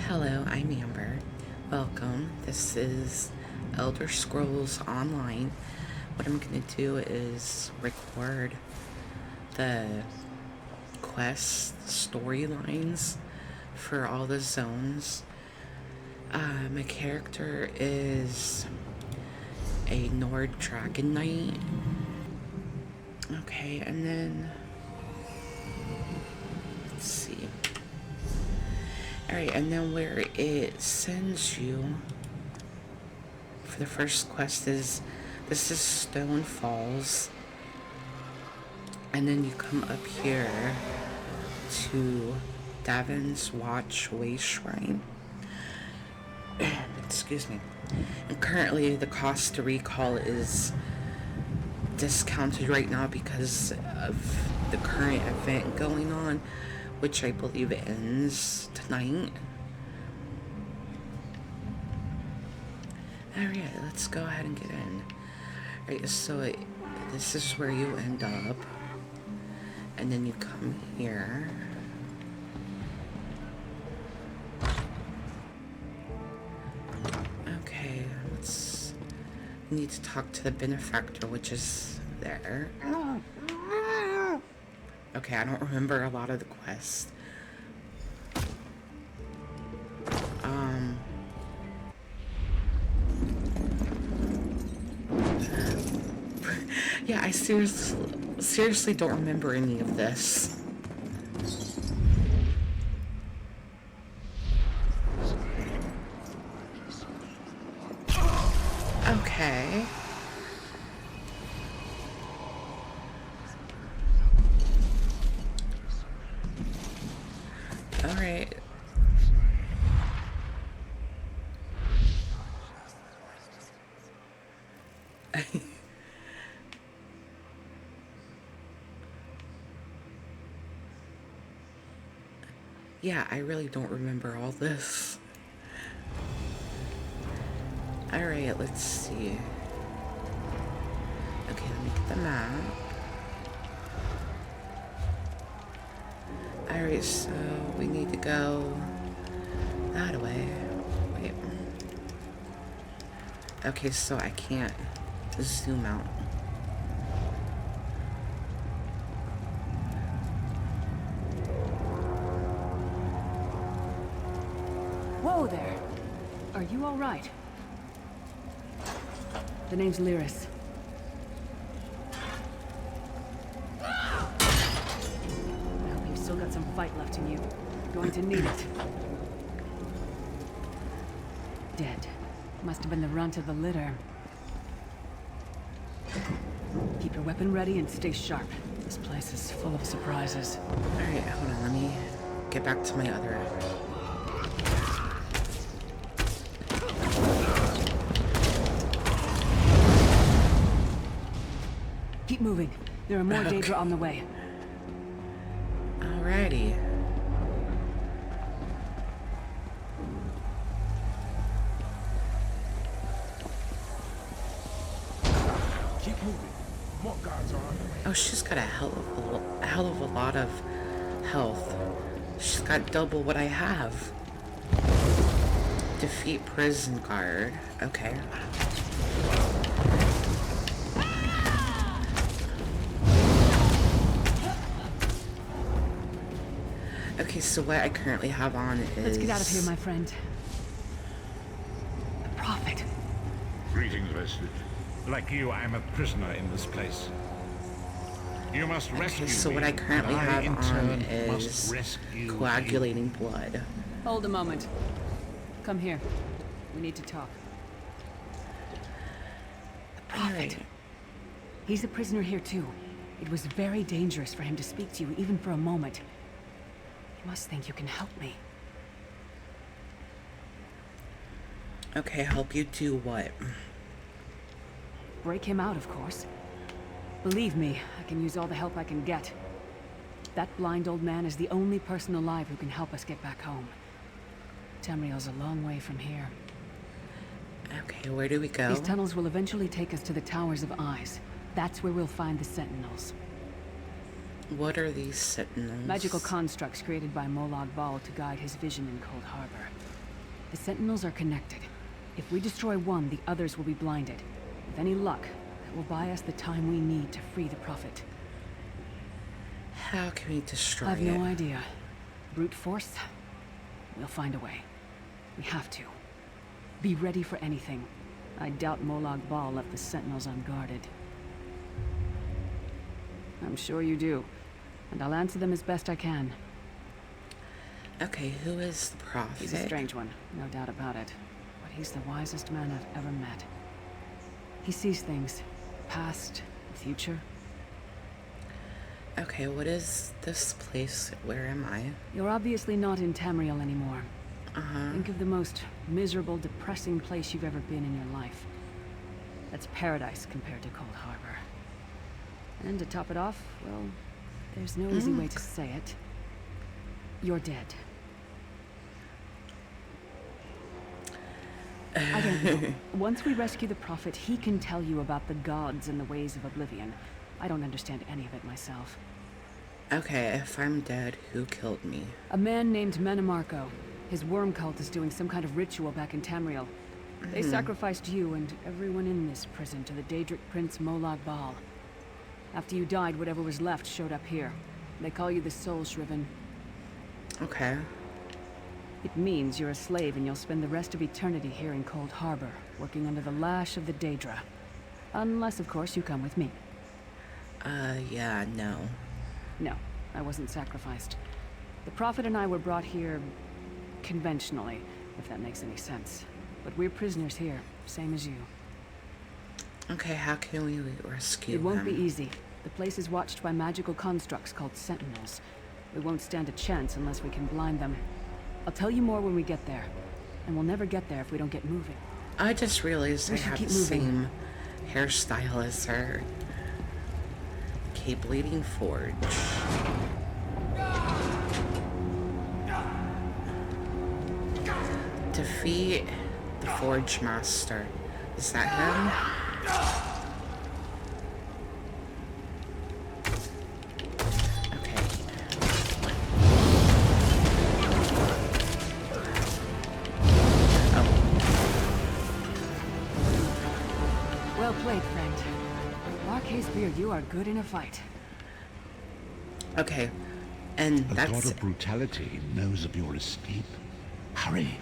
Hello, I'm Amber. Welcome. This is Elder Scrolls Online. What I'm going to do is record the quest storylines for all the zones. My character is a Nord Dragon Knight. Okay, and then let's see. Alright, and then where it sends you for the first quest is, this is Stone Falls. And then you come up here to Davon's Watchway Shrine. Excuse me. And currently the cost to recall is discounted right now because of the current event going on, which I believe ends tonight. Alright, let's go ahead and get in. Alright, so this is where you end up. And then you come here. Okay, we need to talk to the benefactor, which is there. Okay, I don't remember a lot of the quests. Yeah, I seriously don't remember any of this. Okay. Alright. Yeah, I really don't remember all this. Alright, let's see. Okay, let me get the map. Alright, so we need to go that way. Wait. Okay, so I can't zoom out. Whoa there! Are you alright? The name's Lyris. I hope you've still got some fight left in you. You're going to need it. Dead. Must have been the runt of the litter. Keep your weapon ready and stay sharp. This place is full of surprises. Alright, hold on, let me get back to my other... Keep moving. There are more Daedra on the way. Alrighty. Keep moving. More guards are on the way. Oh, she's got a hell of a lot of health. She's got double what I have. Defeat prison guard. Okay. Okay, so what I currently have on is... Let's get out of here, my friend. The Prophet. Greetings, Vestige. Like you, I'm a prisoner in this place. You must rescue Okay, so me, what I currently and have in on turn is must rescue coagulating blood. Hold a moment. Come here. We need to talk. The Prophet. Alright. He's a prisoner here too. It was very dangerous for him to speak to you, even for a moment. You must think you can help me. Okay, help you do what? Break him out, of course. Believe me, I can use all the help I can get. That blind old man is the only person alive who can help us get back home. Tamriel's a long way from here. Okay, where do we go? These tunnels will eventually take us to the Towers of Eyes. That's where we'll find the Sentinels. What are these sentinels? Magical constructs created by Molag Bal to guide his vision in Coldharbour. The Sentinels are connected. If we destroy one, the others will be blinded. With any luck, that will buy us the time we need to free the Prophet. How can we destroy it? I've no idea. Brute force? We'll find a way. We have to. Be ready for anything. I doubt Molag Bal left the Sentinels unguarded. I'm sure you do. And I'll answer them as best I can. Okay, who is the Prophet? He's a strange one, no doubt about it. But he's the wisest man I've ever met. He sees things. Past, future. Okay, what is this place? Where am I? You're obviously not in Tamriel anymore. Uh-huh. Think of the most miserable, depressing place you've ever been in your life. That's paradise compared to Coldharbour. And to top it off, well, there's no easy way to say it. You're dead. I don't know. Once we rescue the Prophet, he can tell you about the gods and the ways of oblivion. I don't understand any of it myself. Okay, if I'm dead, who killed me? A man named Menemarco. His worm cult is doing some kind of ritual back in Tamriel. They sacrificed you and everyone in this prison to the Daedric Prince Molag Bal. After you died, whatever was left showed up here. They call you the Soul Shriven. Okay. It means you're a slave and you'll spend the rest of eternity here in Coldharbour, working under the lash of the Daedra. Unless, of course, you come with me. Yeah, no. No, I wasn't sacrificed. The Prophet and I were brought here conventionally, if that makes any sense. But we're prisoners here, same as you. Okay, how can we rescue him? It won't be easy. The place is watched by magical constructs called Sentinels. We won't stand a chance unless we can blind them. I'll tell you more when we get there. And we'll never get there if we don't get moving. I just realized I should have keep the moving. same hairstyle as her. Okay, Bleeding Forge. Defeat the Forge Master. Is that him? Okay. Well played, friend. Marquez Beard, you are good in a fight. Okay. And The that's god of brutality knows of your escape. Hurry.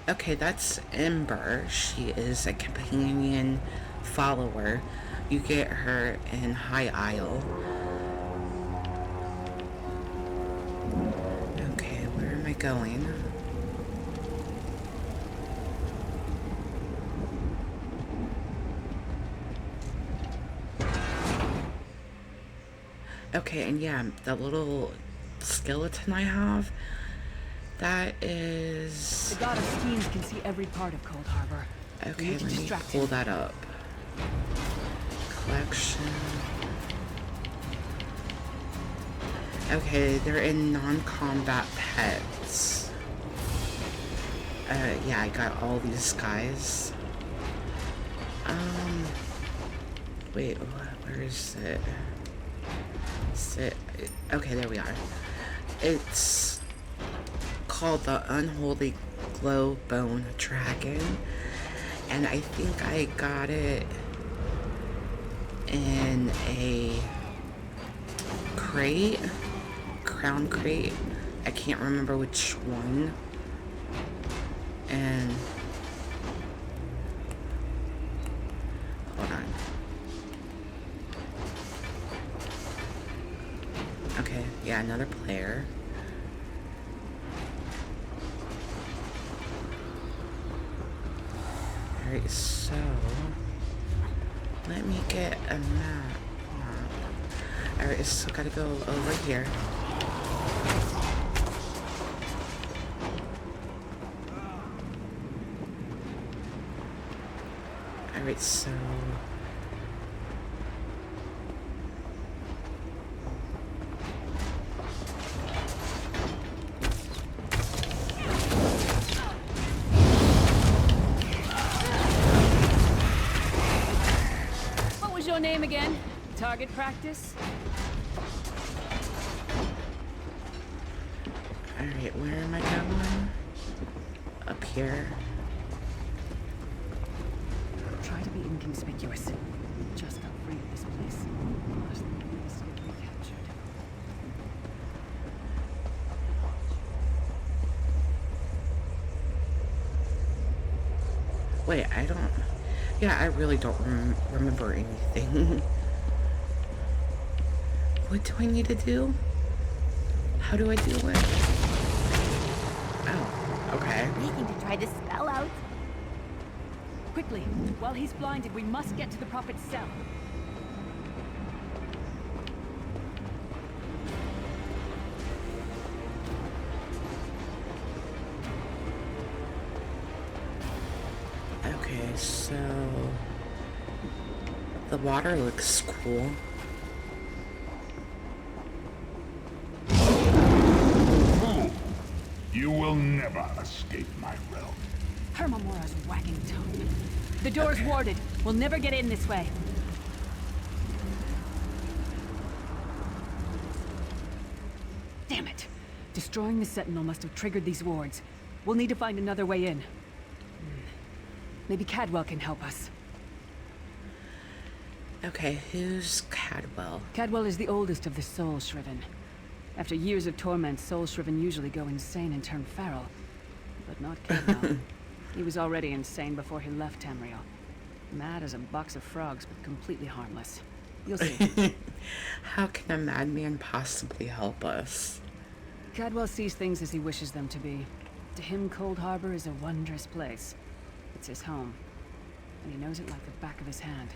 okay, that's Ember. She is a companion follower. You get her in High Isle. Okay, where am I going? Okay, and yeah, the little skeleton I have, that is... The god of schemes can see every part of Coldharbour. We Okay, need to let me distract pull him. that up. Collection. Okay, they're in non-combat pets. Yeah, I got all these guys. Wait, where is it? Okay, there we are. It's called the Unholy Glowbone Dragon, and I think I got it in a crate, crown crate. I can't remember which one. And hold on. Okay, yeah, another player. Alright, so let me get a map. Alright, so gotta go over here. Alright, so What was your name again? Target practice? alright, where am I going? up here. Try to be inconspicuous. We just got free of this place. Unless the police get recaptured. Wait, I don't... Yeah, I really don't remember anything. What do I need to do? How do I do it? Oh, okay. Making to try this spell out. Quickly! While he's blinded, we must get to the Prophet's cell. Okay, so... The water looks cool. Fool! You will never escape my realm. Hermamora's wagging tongue. The door's warded. We'll never get in this way. Damn it! Destroying the Sentinel must have triggered these wards. We'll need to find another way in. Maybe Cadwell can help us. Okay, who's Cadwell? Cadwell is the oldest of the Soul Shriven. After years of torment, Soul Shriven usually go insane and turn feral. But not Cadwell. He was already insane before he left Tamriel. Mad as a box of frogs, but completely harmless. You'll see. How can a madman possibly help us? Cadwell sees things as he wishes them to be. To him, Coldharbour is a wondrous place. It's his home. And he knows it like the back of his hand.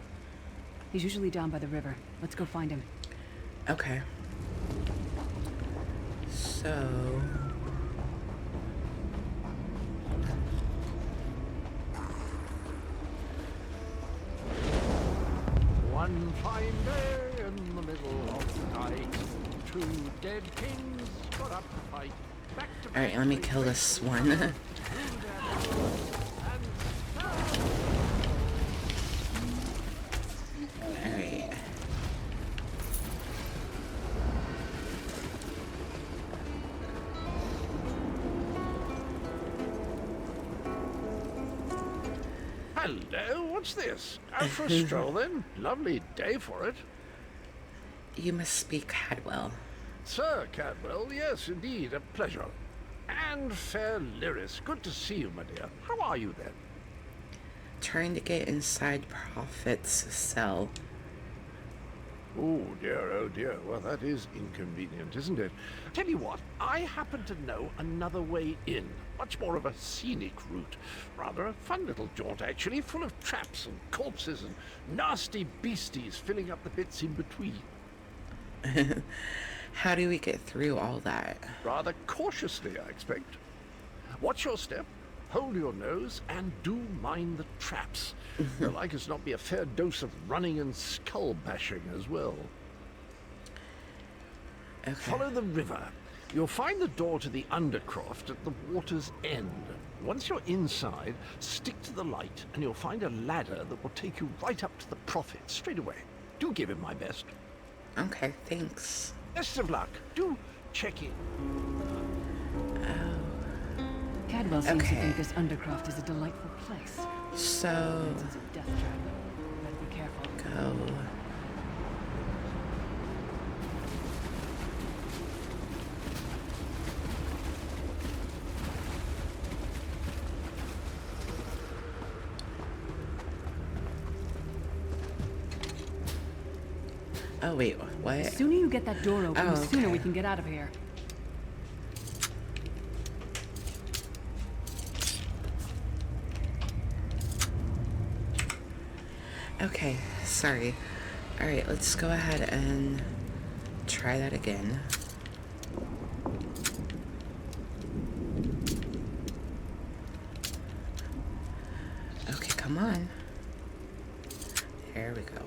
He's usually down by the river. Let's go find him. Okay. So... One fine day in the middle of the night, two dead kings got up to fight. Alright, let me kill this one. Alright. Hello, what's this? Out for a stroll then? Lovely day for it. You must be Cadwell. Sir Cadwell, yes, indeed, a pleasure. And fair Lyris, good to see you, my dear. How are you then? Trying to get inside Prophet's cell. Oh dear, well that is inconvenient, isn't it? Tell you what, I happen to know another way in. Much more of a scenic route. Rather a fun little jaunt, actually, full of traps and corpses and nasty beasties filling up the bits in between. How do we get through all that? Rather cautiously, I expect. Watch your step, hold your nose, and do mind the traps. There'll like as not be a fair dose of running and skull bashing as well. Okay. Follow the river. You'll find the door to the Undercroft at the water's end. Once you're inside, stick to the light, and you'll find a ladder that will take you right up to the Prophet straight away. Do give him my best. Okay, thanks. Best of luck. Do check in. Cadwell seems to Okay. think this Undercroft is a delightful place. So... It's a death trap. Better be careful. Go... Oh wait, what? The sooner you get that door open, Oh, the sooner okay. we can get out of here. Okay, sorry. Alright, let's go ahead and try that again. Okay, come on. There we go.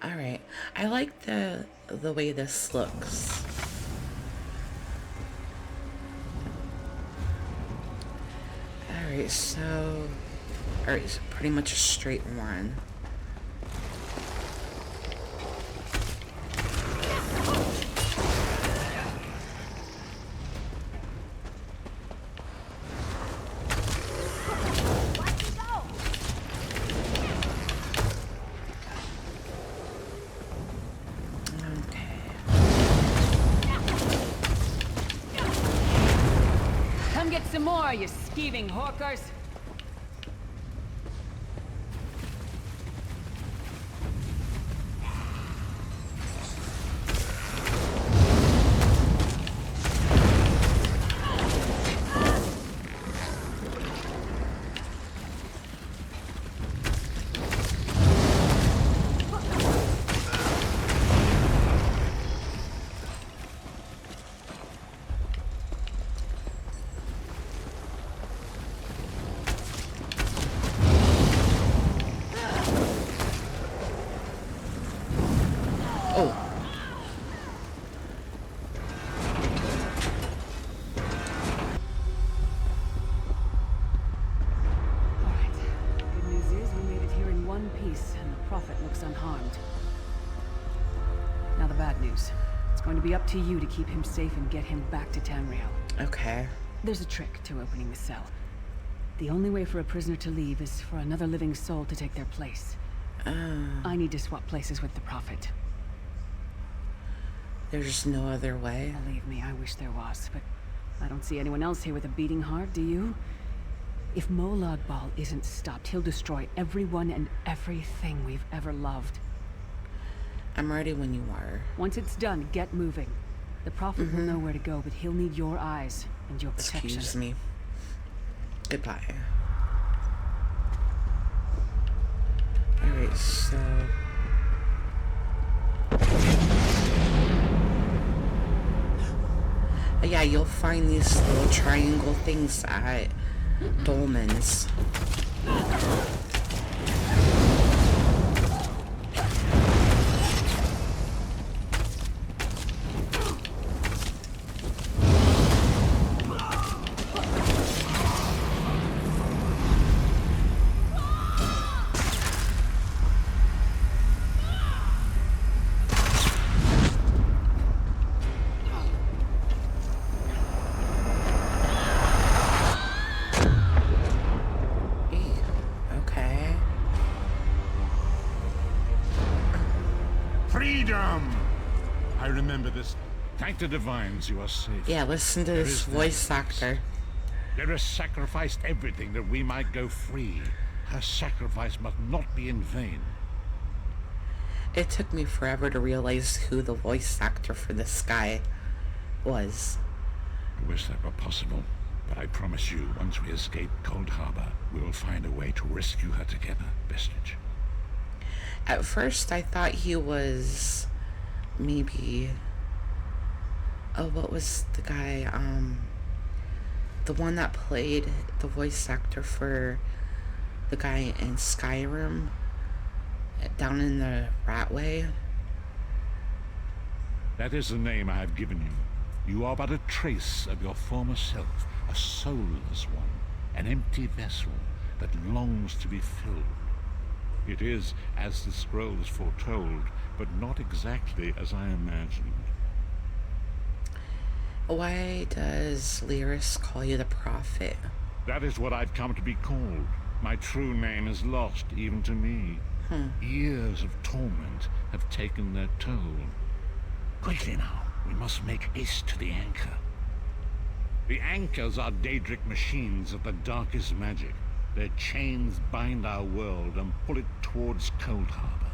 Alright, I like the way this looks. Alright, so pretty much a straight run. some more, you skeeving hawkers? Be up to you to keep him safe and get him back to Tamriel. Okay. There's a trick to opening the cell. The only way for a prisoner to leave is for another living soul to take their place. I need to swap places with the Prophet. There's no other way? Believe me, I wish there was, but I don't see anyone else here with a beating heart, do you? If Molag Bal isn't stopped, he'll destroy everyone and everything we've ever loved. I'm ready when you are. Once it's done, get moving. The Prophet will know where to go, but he'll need your eyes and your protection. Excuse me. Goodbye. Alright, so... yeah, you'll find these little triangle things at dolmens. I remember this. Thank the divines you are safe. Yeah, listen to this voice actor. There has sacrificed everything that we might go free. Her sacrifice must not be in vain. It took me forever to realize who the voice actor for this guy was. I wish that were possible, but I promise you, once we escape Coldharbour, we will find a way to rescue her together, Vestige. At first, I thought he was maybe... oh, what was the guy? The one that played the voice actor for the guy in Skyrim, down in the Ratway. That is the name I have given you. You are but a trace of your former self, a soulless one, an empty vessel that longs to be filled. It is as the scrolls foretold, but not exactly as I imagined. Why does Lyris call you the Prophet? That is what I've come to be called. My true name is lost even to me. Years of torment have taken their toll. Quickly now, we must make haste to the anchor. The anchors are Daedric machines of the darkest magic. Their chains bind our world and pull it towards Coldharbour.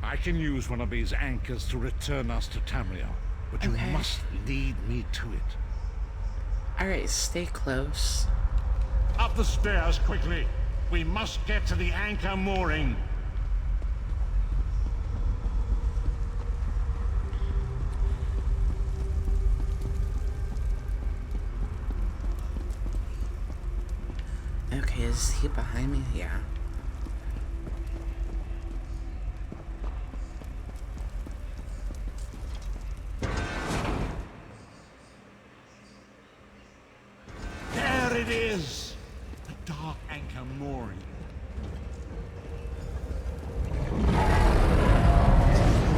I can use one of these anchors to return us to Tamriel, but you must lead me to it. Alright, stay close. Up the stairs, quickly! We must get to the anchor mooring! Okay, is he behind me? Yeah. There it is! The dark anchor mooring.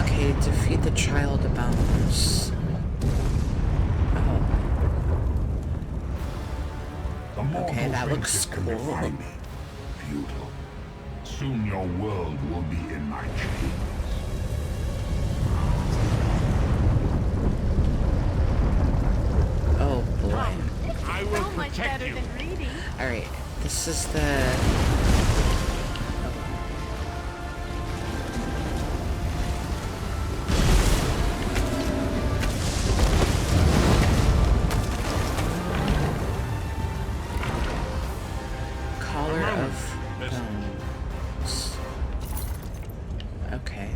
Okay, defeat the child of bones. Okay, that looks cool. Futile. Soon your world will be in my chains. Oh boy. I will protect you. this is the... Collar of Bones. Okay.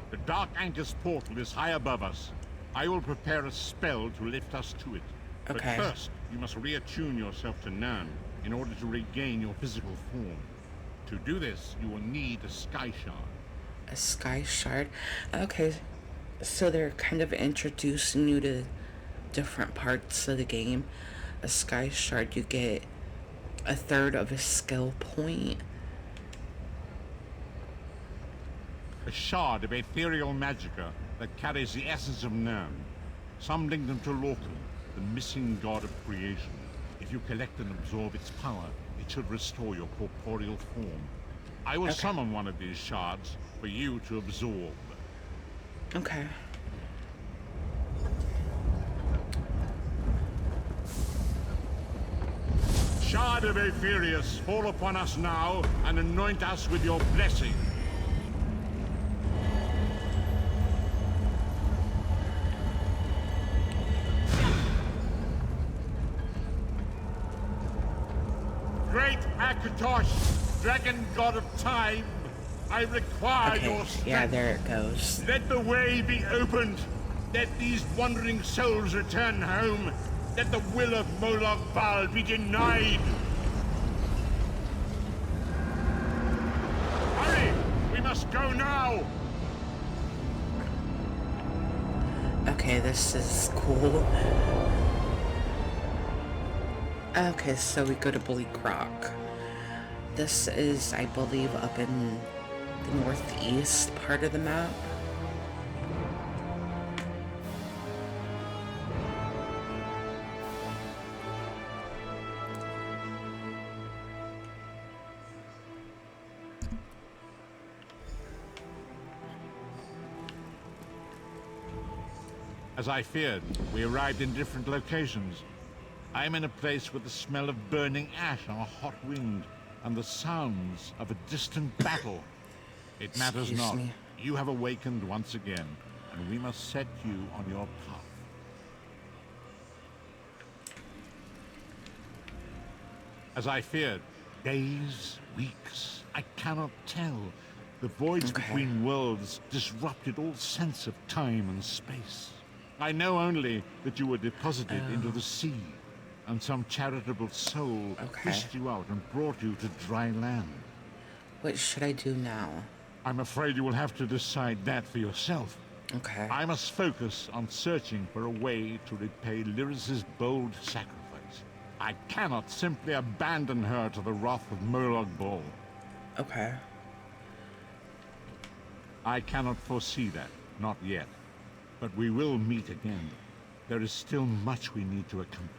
The Dark Anchor's portal is high above us. I will prepare a spell to lift us to it. Okay. But first, you must reattune yourself to Nern in order to regain your physical form. To do this, you will need a Sky Shard. A Sky Shard? Okay. So they're kind of introducing you to different parts of the game. A Sky Shard, you get a third of a skill point. A shard of ethereal magicka that carries the essence of Nern. Some link them to Lorcan, the missing god of creation. If you collect and absorb its power, it should restore your corporeal form. I will summon one of these shards for you to absorb. Okay. Shard of Aetherius, fall upon us now and anoint us with your blessing. Great Akatosh, dragon god of time, I require your strength. Yeah, there it goes. Let the way be opened. Let these wandering souls return home. Let the will of Molag Bal be denied. Hurry! We must go now! Okay, this is cool. Okay, so we go to Bleak Rock. This is, I believe, up in the northeast part of the map. As I feared, we arrived in different locations. I am in a place with the smell of burning ash on a hot wind and the sounds of a distant battle. It matters Excuse not. me. You have awakened once again, and we must set you on your path. As I feared, days, weeks, I cannot tell. The voids between worlds disrupted all sense of time and space. I know only that you were deposited into the sea, and some charitable soul fished you out and brought you to dry land. What should I do now? I'm afraid you will have to decide that for yourself. Okay. I must focus on searching for a way to repay Lyris's bold sacrifice. I cannot simply abandon her to the wrath of Molag Bal. Okay. I cannot foresee that, not yet. But we will meet again. There is still much we need to accomplish.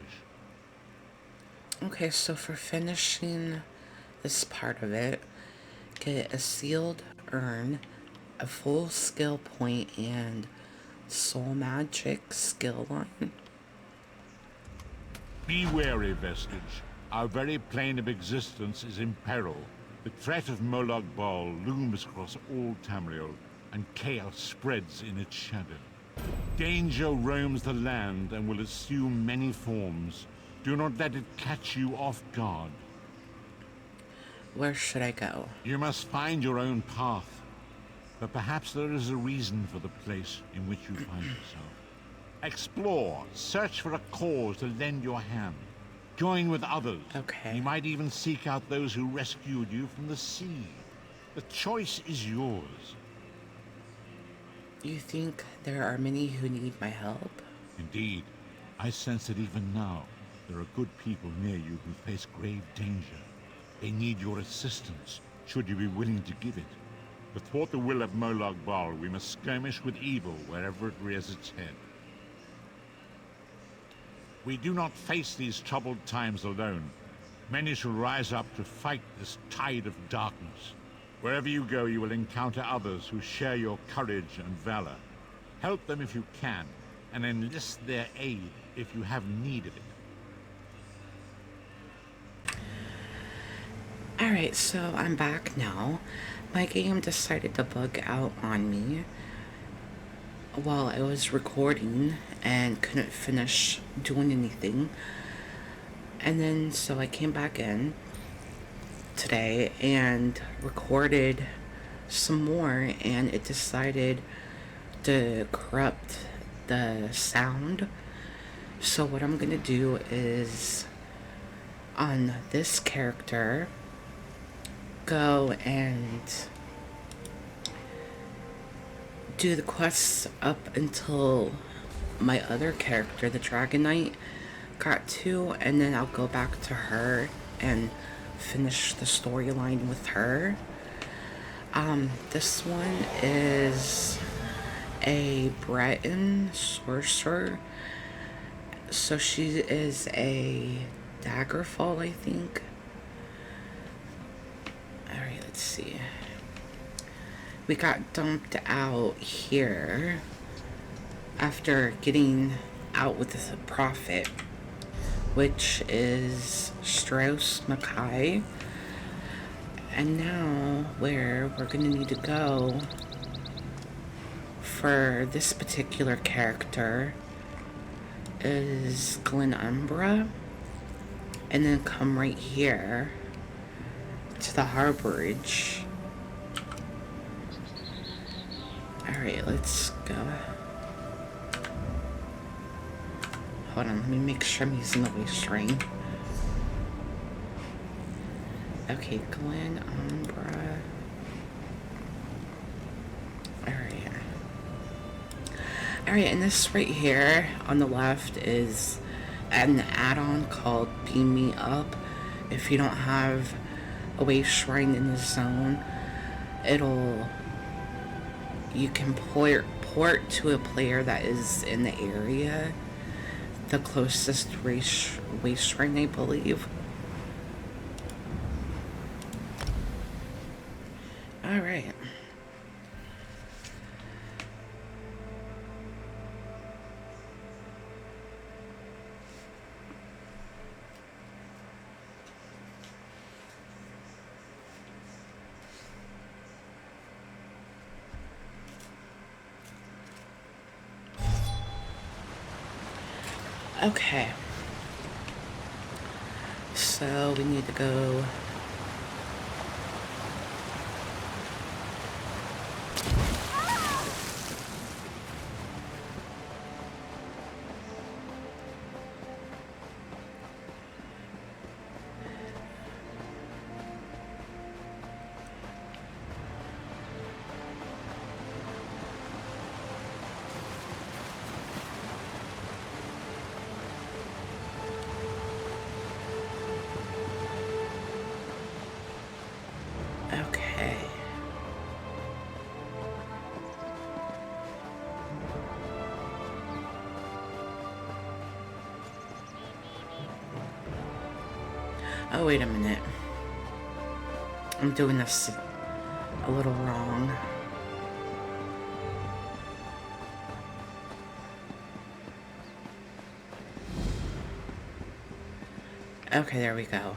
Okay, so for finishing this part of it, get a sealed urn, a full skill point, and soul magic skill line. Be wary, Vestige. Our very plane of existence is in peril. The threat of Molag Bal looms across all Tamriel, and chaos spreads in its shadow. Danger roams the land and will assume many forms. Do not let it catch you off guard. Where should I go? You must find your own path. But perhaps there is a reason for the place in which you find yourself. Explore, search for a cause to lend your hand. Join with others. Okay. You might even seek out those who rescued you from the sea. The choice is yours. You think there are many who need my help? Indeed. I sense that even now, there are good people near you who face grave danger. They need your assistance, should you be willing to give it. To thwart the will of Molag Bal, we must skirmish with evil wherever it rears its head. We do not face these troubled times alone. Many shall rise up to fight this tide of darkness. Wherever you go, you will encounter others who share your courage and valor. Help them if you can, and enlist their aid if you have need of it. Alright, so I'm back now. My game decided to bug out on me while I was recording and couldn't finish doing anything. And then so I came back in today and recorded some more, and it decided to corrupt the sound. So what I'm gonna do is, on this character, go and do the quests up until my other character, the Dragon Knight, got to, and then I'll go back to her and finish the storyline with her. This one is a Breton sorcerer. So she is a Daggerfall, I think. Alright, let's see. We got dumped out here after getting out with the prophet, which is Strauss Mackay. And now where we're gonna need to go for this particular character is Glen Umbra, and then come right here to the harborage. Alright, let's go. Hold on, let me make sure I'm using the waste ring. Okay, Glen Umbra. Alright. Alright, and this right here on the left is an add-on called BeamMeUp. If you don't have a waste shrine in the zone, you can port to a player that is in the area, the closest waste shrine, I believe. Alright. Okay. So we need to go. Okay. Oh, wait a minute. I'm doing this a little wrong. Okay, there we go.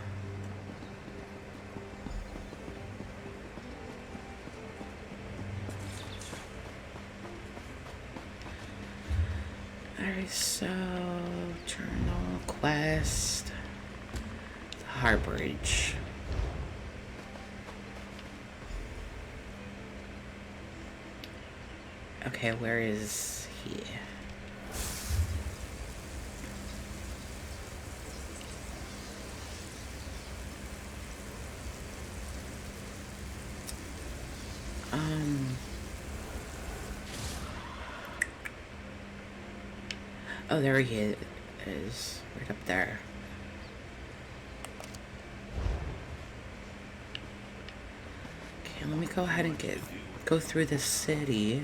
Alright, so journal quest, harborage. Okay, where is he? Oh, there he is, right up there. Okay, let me go ahead and go through the city.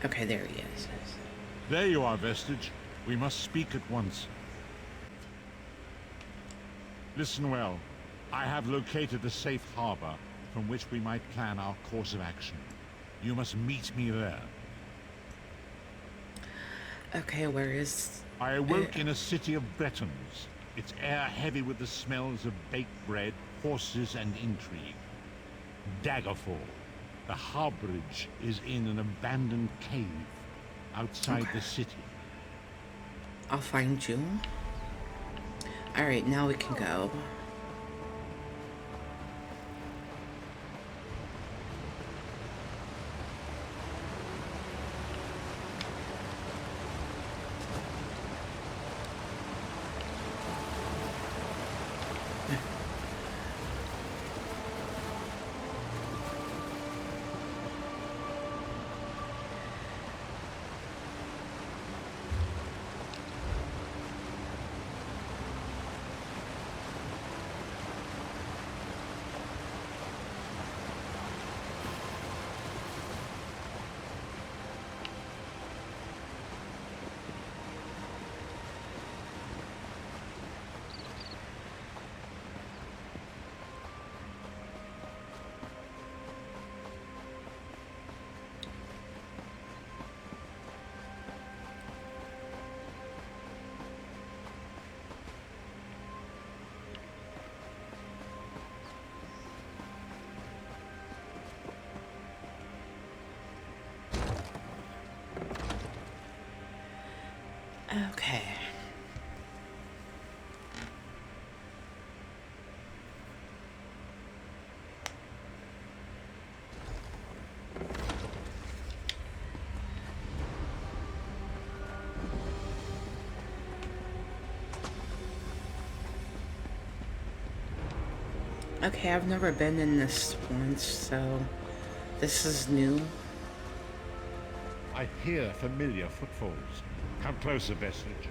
Okay, there he is. There you are, Vestige. We must speak at once. Listen well. I have located a safe harbor from which we might plan our course of action. You must meet me there. Okay, where is... I awoke in a city of Bretons, its air heavy with the smells of baked bread, horses, and intrigue. Daggerfall. The harborage is in an abandoned cave outside the city. I'll find you. Alright, now we can go. Okay. Okay, I've never been in this once, so this is new. I hear familiar footfalls. Come closer, Vestige.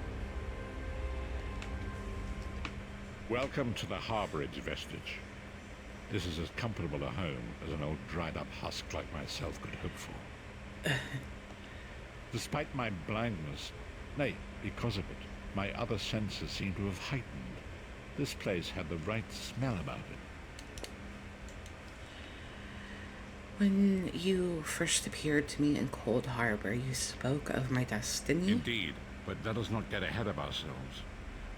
Welcome to the harborage, Vestige. This is as comfortable a home as an old dried-up husk like myself could hope for. Despite my blindness, nay, because of it, my other senses seem to have heightened. This place had the right smell about it. When you first appeared to me in Coldharbour, you spoke of my destiny. Indeed, but let us not get ahead of ourselves.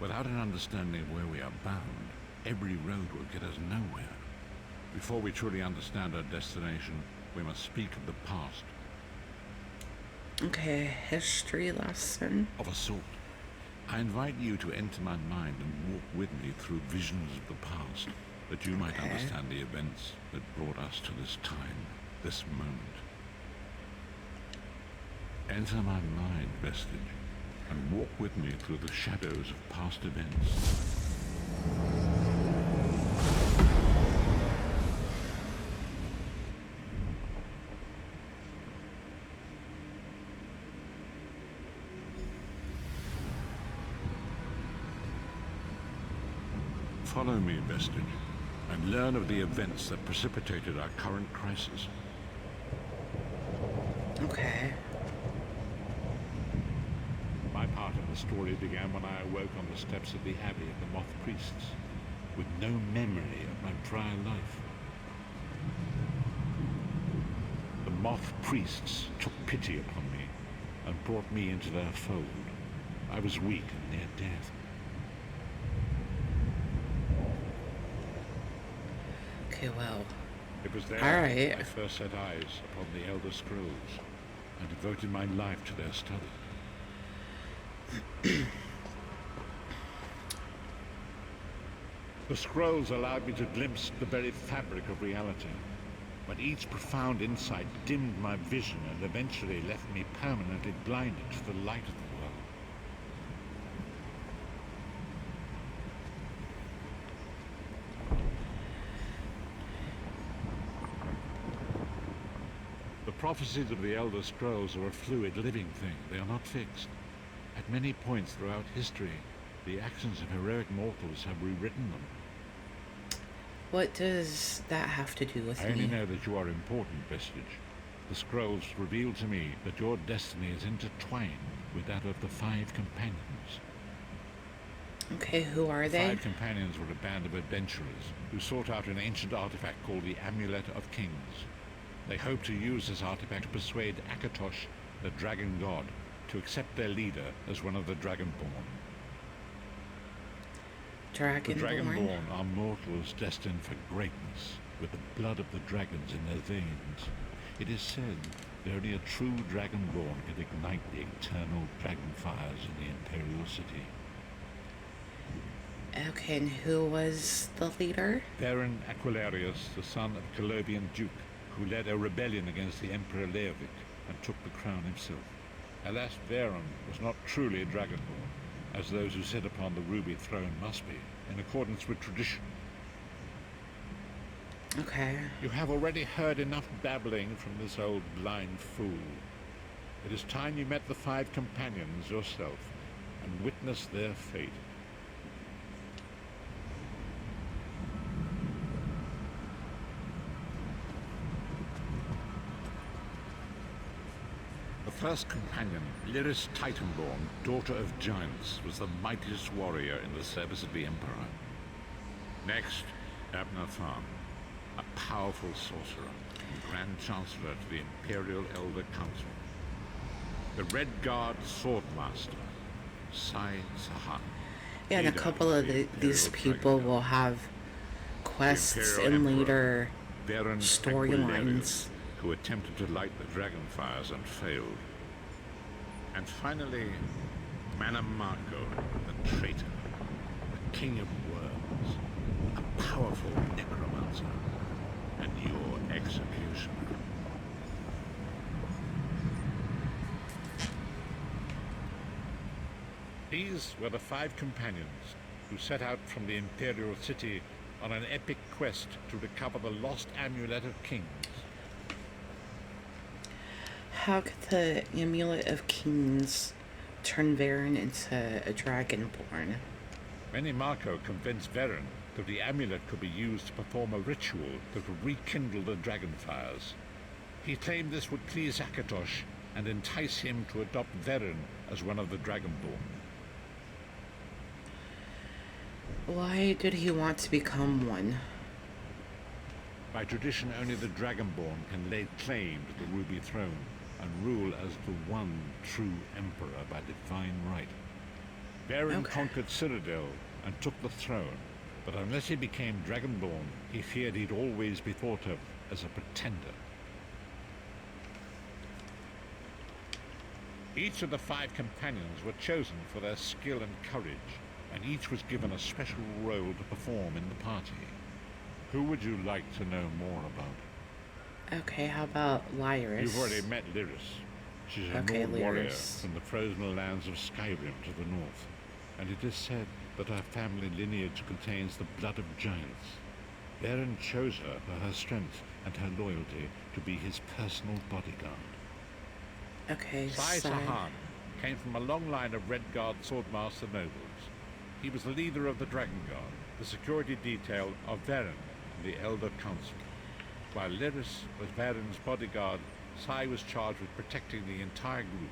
Without an understanding of where we are bound, every road will get us nowhere. Before we truly understand our destination, we must speak of the past. Okay, history lesson. Of a sort. I invite you to enter my mind and walk with me through visions of the past, that you might understand the events that brought us to this time, this moment. Enter my mind, Vestige, and walk with me through the shadows of past events. Follow me, Vestige, and learn of the events that precipitated our current crisis. Okay. My part of the story began when I awoke on the steps of the Abbey of the Moth Priests, with no memory of my prior life. The Moth Priests took pity upon me and brought me into their fold. I was weak and near death. Okay, well. It was there Alright. I first set eyes upon the Elder Scrolls and devoted my life to their study. The scrolls allowed me to glimpse the very fabric of reality, but each profound insight dimmed my vision and eventually left me permanently blinded to the light of the world. The prophecies of the Elder Scrolls are a fluid, living thing. They are not fixed. At many points throughout history, the actions of heroic mortals have rewritten them. What does that have to do with I me? only know that you are important, Vestige. The scrolls reveal to me that your destiny is intertwined with that of the five companions. Okay, who are The they? five companions were a band of adventurers who sought out an ancient artifact called the Amulet of Kings. They hoped to use this artifact to persuade Akatosh, the dragon god, to accept their leader as one of the Dragonborn. The Dragonborn are mortals destined for greatness, with the blood of the dragons in their veins. It is said that only a true Dragonborn can ignite the eternal dragon fires in the Imperial City. Okay, and who was the leader? Baron Aquilarius, the son of Colobian Duke, who led a rebellion against the Emperor Leovic and took the crown himself. Alas, Baron was not truly a Dragonborn, as those who sit upon the ruby throne must be, in accordance with tradition. Okay. You have already heard enough babbling from this old blind fool. It is time you met the five companions yourself and witnessed their fate. The first companion, Lyris Titanborn, daughter of giants, was the mightiest warrior in the service of the Emperor. Next, Abner Tharn, a powerful sorcerer and Grand Chancellor to the Imperial Elder Council. The Red Guard Swordmaster, Sai Sahan. Yeah, and a leader couple of these Imperial people Dragon will Guard. have quests Imperial and Emperor, later Baron storylines. Aquilarius, who attempted to light the dragon fires and failed. And finally, Manamarco, the traitor, the king of worms, a powerful necromancer, and your executioner. These were the five companions who set out from the Imperial City on an epic quest to recover the lost Amulet of Kings. How could the Amulet of Kings turn Varen into a Dragonborn? Minimarco convinced Varen that the amulet could be used to perform a ritual that would rekindle the dragon fires. He claimed this would please Akatosh and entice him to adopt Varen as one of the Dragonborn. Why did he want to become one? By tradition, only the Dragonborn can lay claim to the Ruby Throne and rule as the one true Emperor by divine right. Varen conquered Cyrodiil and took the throne, but unless he became Dragonborn, he feared he'd always be thought of as a pretender. Each of the five companions were chosen for their skill and courage, and each was given a special role to perform in the party. Who would you like to know more about? Okay, how about Lyris? You've already met Lyris. She's a Okay, Nord warrior Lyris. from the frozen lands of Skyrim to the north, and it is said that her family lineage contains the blood of giants. Varen chose her for her strength and her loyalty to be his personal bodyguard. Okay, Sai Sai. Sahan came from a long line of Red Guard swordmaster nobles. He was the leader of the Dragon Guard, the security detail of Varen and the Elder Council. While Lyris was Varen's bodyguard, Sai was charged with protecting the entire group.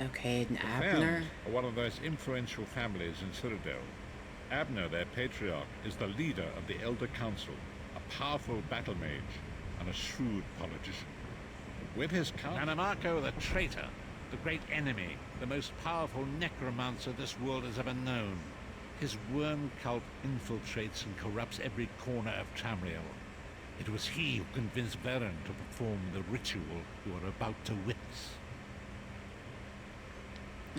Okay, and The Abner? Therns are one of the most influential families in Cyrodiil. Abner, their patriarch, is the leader of the Elder Council, a powerful battle mage and a shrewd politician. With his council, Manamarco the traitor, the great enemy, the most powerful necromancer this world has ever known. His worm cult infiltrates and corrupts every corner of Tamriel. It was he who convinced Varen to perform the ritual you are about to witness.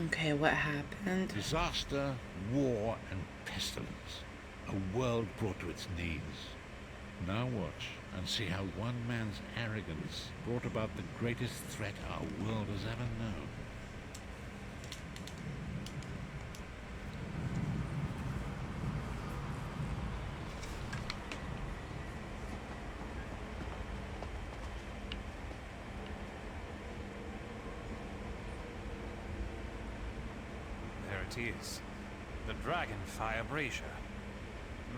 Okay, what happened? Disaster, war, and pestilence. A world brought to its knees. Now watch and see how one man's arrogance brought about the greatest threat our world has ever known. There it is. The Dragonfire Brazier.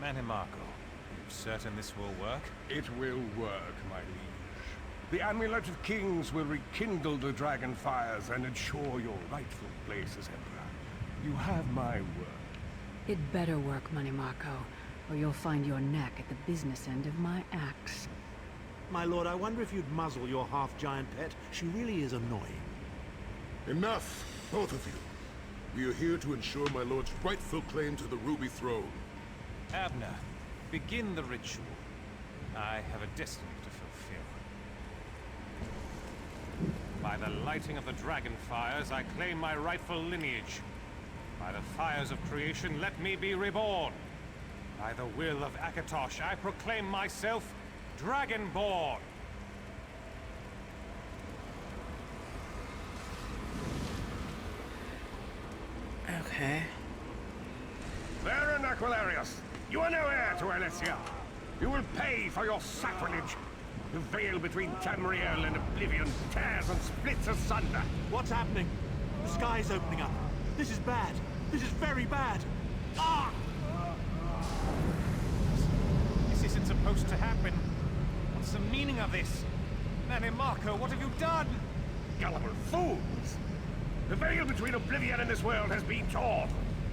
Manimarco, you certain this will work? It will work, my liege. The Amulet of Kings will rekindle the dragon fires and ensure your rightful place as Emperor. You have my word. It better work, Marco, or you'll find your neck at the business end of my axe. My lord, I wonder if you'd muzzle your half-giant pet. She really is annoying. Enough, both of you. We are here to ensure my lord's rightful claim to the Ruby Throne. Abner, begin the ritual. I have a destiny to fulfill. By the lighting of the dragon fires, I claim my rightful lineage. By the fires of creation, let me be reborn. By the will of Akatosh, I proclaim myself Dragonborn. Okay. Baron Aquilarius, you are no heir to Alessia. You will pay for your sacrilege. The veil between Tamriel and Oblivion tears and splits asunder. What's happening? The sky's opening up. This is bad. This is very bad. Ah! This isn't supposed to happen. What's the meaning of this? Marco, what have you done? Gullible fools! The veil between Oblivion and this world has been torn.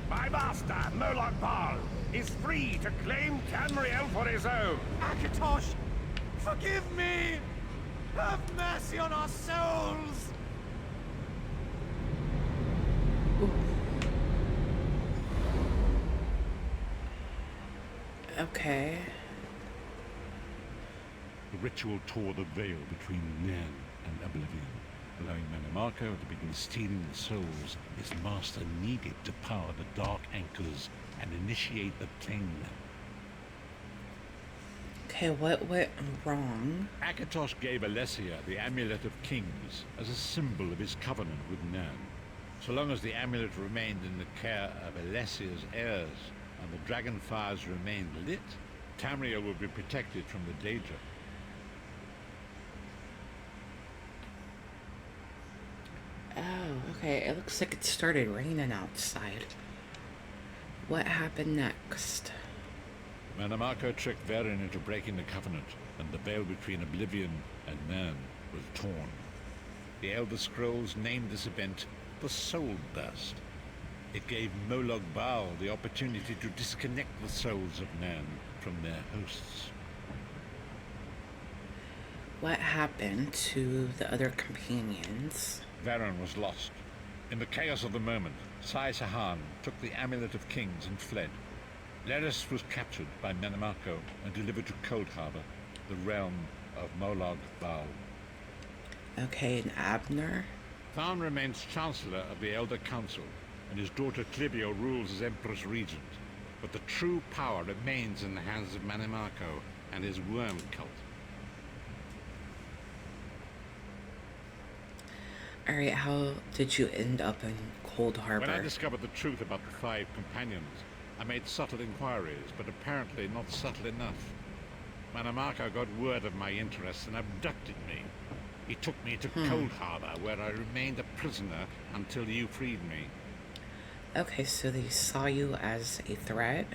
My master, Moloch Baal, is free to claim Tamriel for his own. Akatosh, forgive me! Have mercy on our souls! Okay. The ritual tore the veil between Nan and Oblivion, allowing Marco to begin stealing the souls his master needed to power the dark anchors and initiate the Planemeld. Okay, what went wrong? Akatosh gave Alessia the Amulet of Kings as a symbol of his covenant with Nan. So long as the amulet remained in the care of Alessia's heirs and the dragon fires remained lit, Tamriel would be protected from the danger. Oh, okay. It looks like it started raining outside. What happened next? Marco tricked Varen into breaking the covenant, and the veil between Oblivion and Nan was torn. The Elder Scrolls named this event the Soul Burst. It gave Moloch Baal the opportunity to disconnect the souls of Nan from their hosts. What happened to the other companions? Varen was lost. In the chaos of the moment, Sai Sahan took the Amulet of Kings and fled. Leris was captured by Marco and delivered to Coldharbour, the realm of Moloch Baal. Okay, and Abner? Tharn remains Chancellor of the Elder Council, and his daughter Clibio rules as Empress Regent. But the true power remains in the hands of Marco and his worm cult. Alright, how did you end up in Coldharbour? When I discovered the truth about the 5 companions, I made subtle inquiries, but apparently not subtle enough. Marco got word of my interests and abducted me. He took me to Coldharbour, where I remained a prisoner until you freed me. Okay, so they saw you as a threat?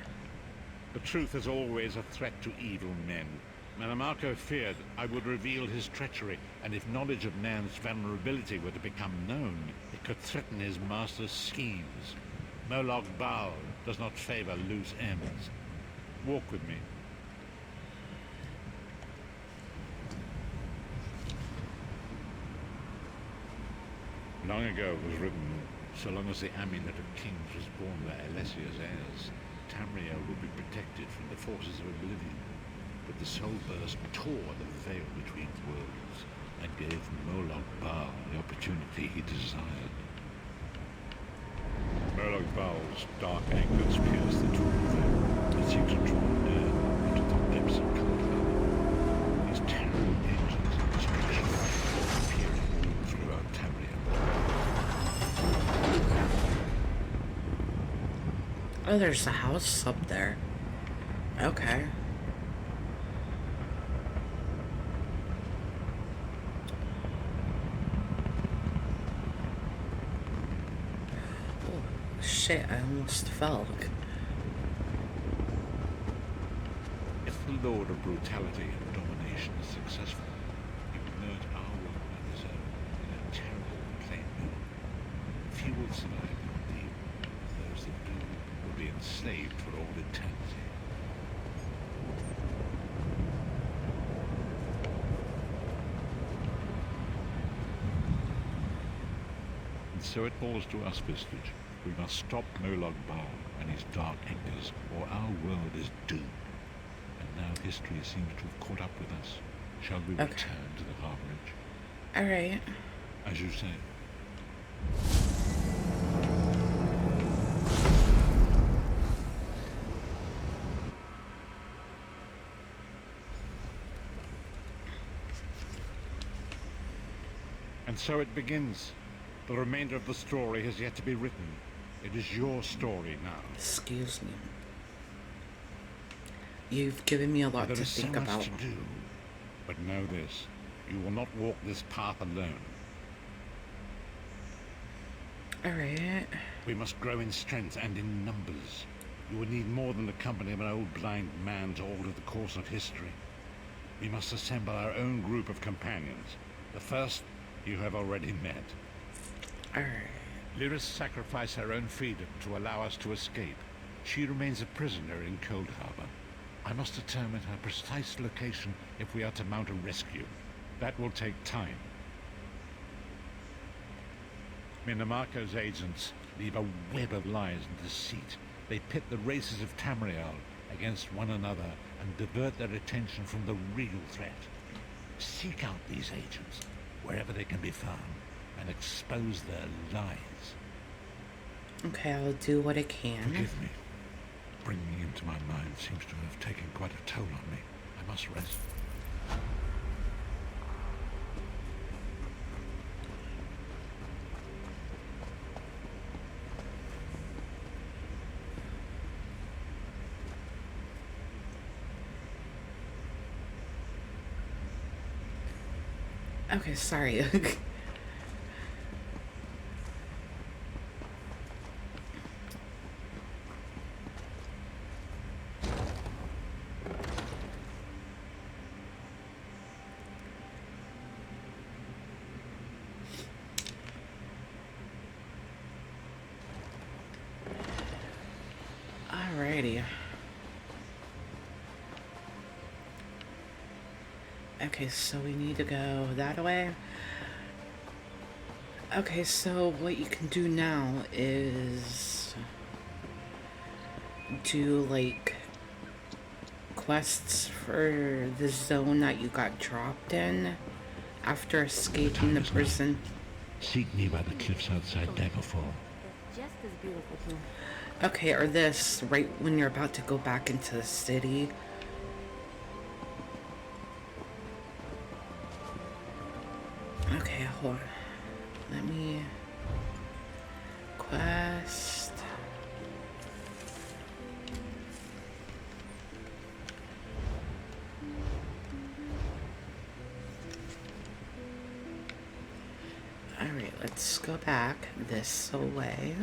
The truth is always a threat to evil men. Marco feared I would reveal his treachery, and if knowledge of Nan's vulnerability were to become known, it could threaten his master's schemes. Moloch Baal does not favor loose ends. Walk with me. Long ago it was written, so long as the Amulet of Kings was born by Alessia's heirs, Tamriel would be protected from the forces of Oblivion. But the Soul Burst tore the veil between worlds and gave Moloch Baal the opportunity he desired. Moloch Baal's dark anchors pierced the torn veil. It seems to draw near into the depths of Coldharbour. These terrible engines of destruction appearing all throughout Tamriel. Oh, there's a house up there. Okay. Shit, I almost fell. If the Lord of Brutality and Domination is successful, he will know will survive indeed. Those that do will be enslaved for all eternity. And so it falls to us, Vistage. We must stop Molag Bal and his dark anchors, or our world is doomed. And now history seems to have caught up with us. Shall we return to the harborage? Alright. As you say. And so it begins. The remainder of the story has yet to be written. It is your story now. Excuse me. You've given me a lot to think about. There is so much to do. But know this. You will not walk this path alone. Alright. We must grow in strength and in numbers. You will need more than the company of an old blind man to alter the course of history. We must assemble our own group of companions. The first you have already met. Alright. Lyris sacrificed her own freedom to allow us to escape. She remains a prisoner in Coldharbour. I must determine her precise location if we are to mount a rescue. That will take time. Minamarco's agents leave a web of lies and deceit. They pit the races of Tamriel against one another and divert their attention from the real threat. Seek out these agents, wherever they can be found, and expose their lies. Okay, I'll do what I can. Forgive me. Bringing you into my mind seems to have taken quite a toll on me. I must rest. Okay, sorry. Alrighty. Okay, so we need to go that way. Okay, so what you can do now is do like quests for the zone that you got dropped in after escaping the prison. Seek me by the cliffs outside Daggerfall. Just as beautiful too. Okay, or this right when you're about to go back into the city. Okay, hold on. Let me quest. Alright, let's go back this way.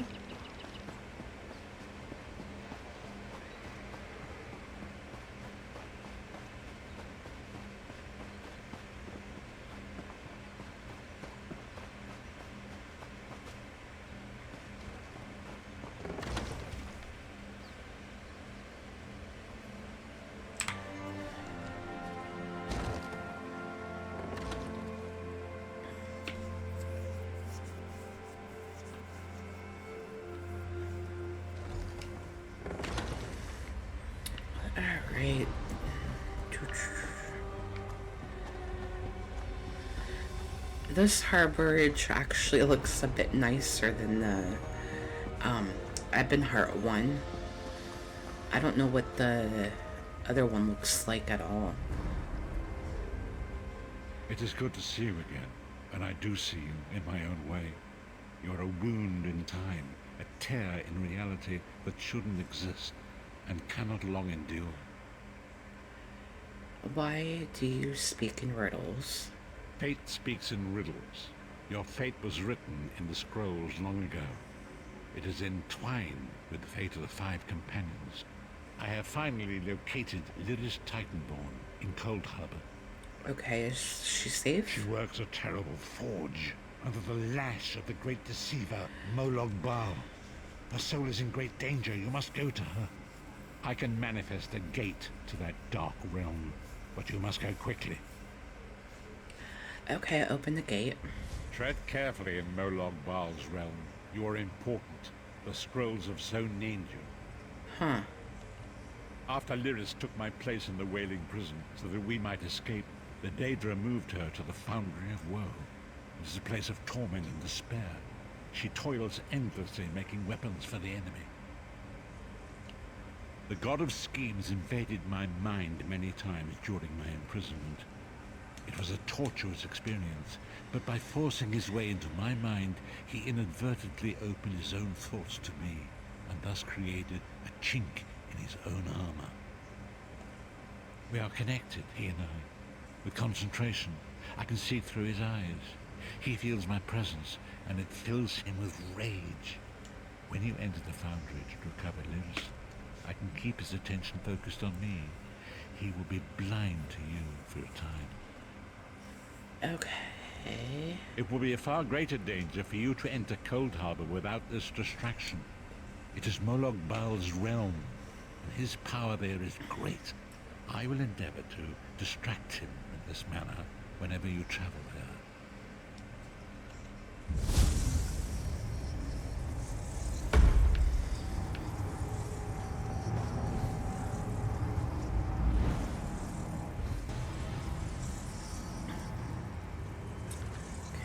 Alright. This harborage actually looks a bit nicer than the Ebonheart one. I don't know what the other one looks like at all. It is good to see you again, and I do see you in my own way. You're a wound in time, a tear in reality that shouldn't exist and cannot long endure. Why do you speak in riddles? Fate speaks in riddles. Your fate was written in the scrolls long ago. It is entwined with the fate of the 5 companions. I have finally located Lyris Titanborn in Coldharbour. Okay, is she safe? She works a terrible forge under the lash of the great deceiver, Molog Baal. Her soul is in great danger. You must go to her. I can manifest a gate to that dark realm, but you must go quickly. Okay, open the gate. Tread carefully in Molog Baal's realm. You are important. The scrolls have so named you. Huh. After Lyris took my place in the Wailing Prison so that we might escape, the Daedra moved her to the Foundry of Woe. It is a place of torment and despair. She toils endlessly making weapons for the enemy. The god of schemes invaded my mind many times during my imprisonment. It was a tortuous experience, but by forcing his way into my mind, he inadvertently opened his own thoughts to me, and thus created a chink in his own armor. We are connected, he and I. With concentration, I can see through his eyes. He feels my presence, and it fills him with rage. When you enter the Foundry to recover Lyris, I can keep his attention focused on me. He will be blind to you for a time. Okay. It will be a far greater danger for you to enter Coldharbour without this distraction. It is Molog Baal's realm, and his power there is great. I will endeavor to distract him in this manner whenever you travel there.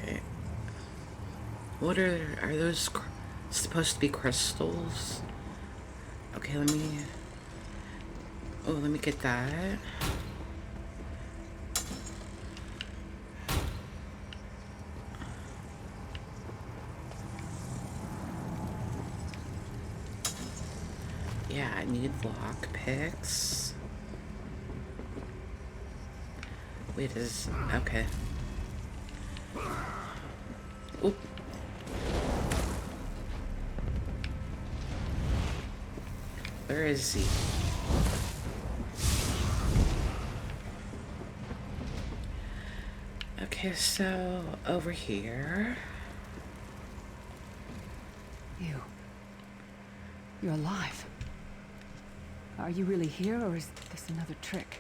Okay. What are those supposed to be crystals? Okay, let me get that. Yeah, I need lock picks. Wait, okay. Oop. Where is he? Okay, so over here. You're alive. Are you really here, or is this another trick?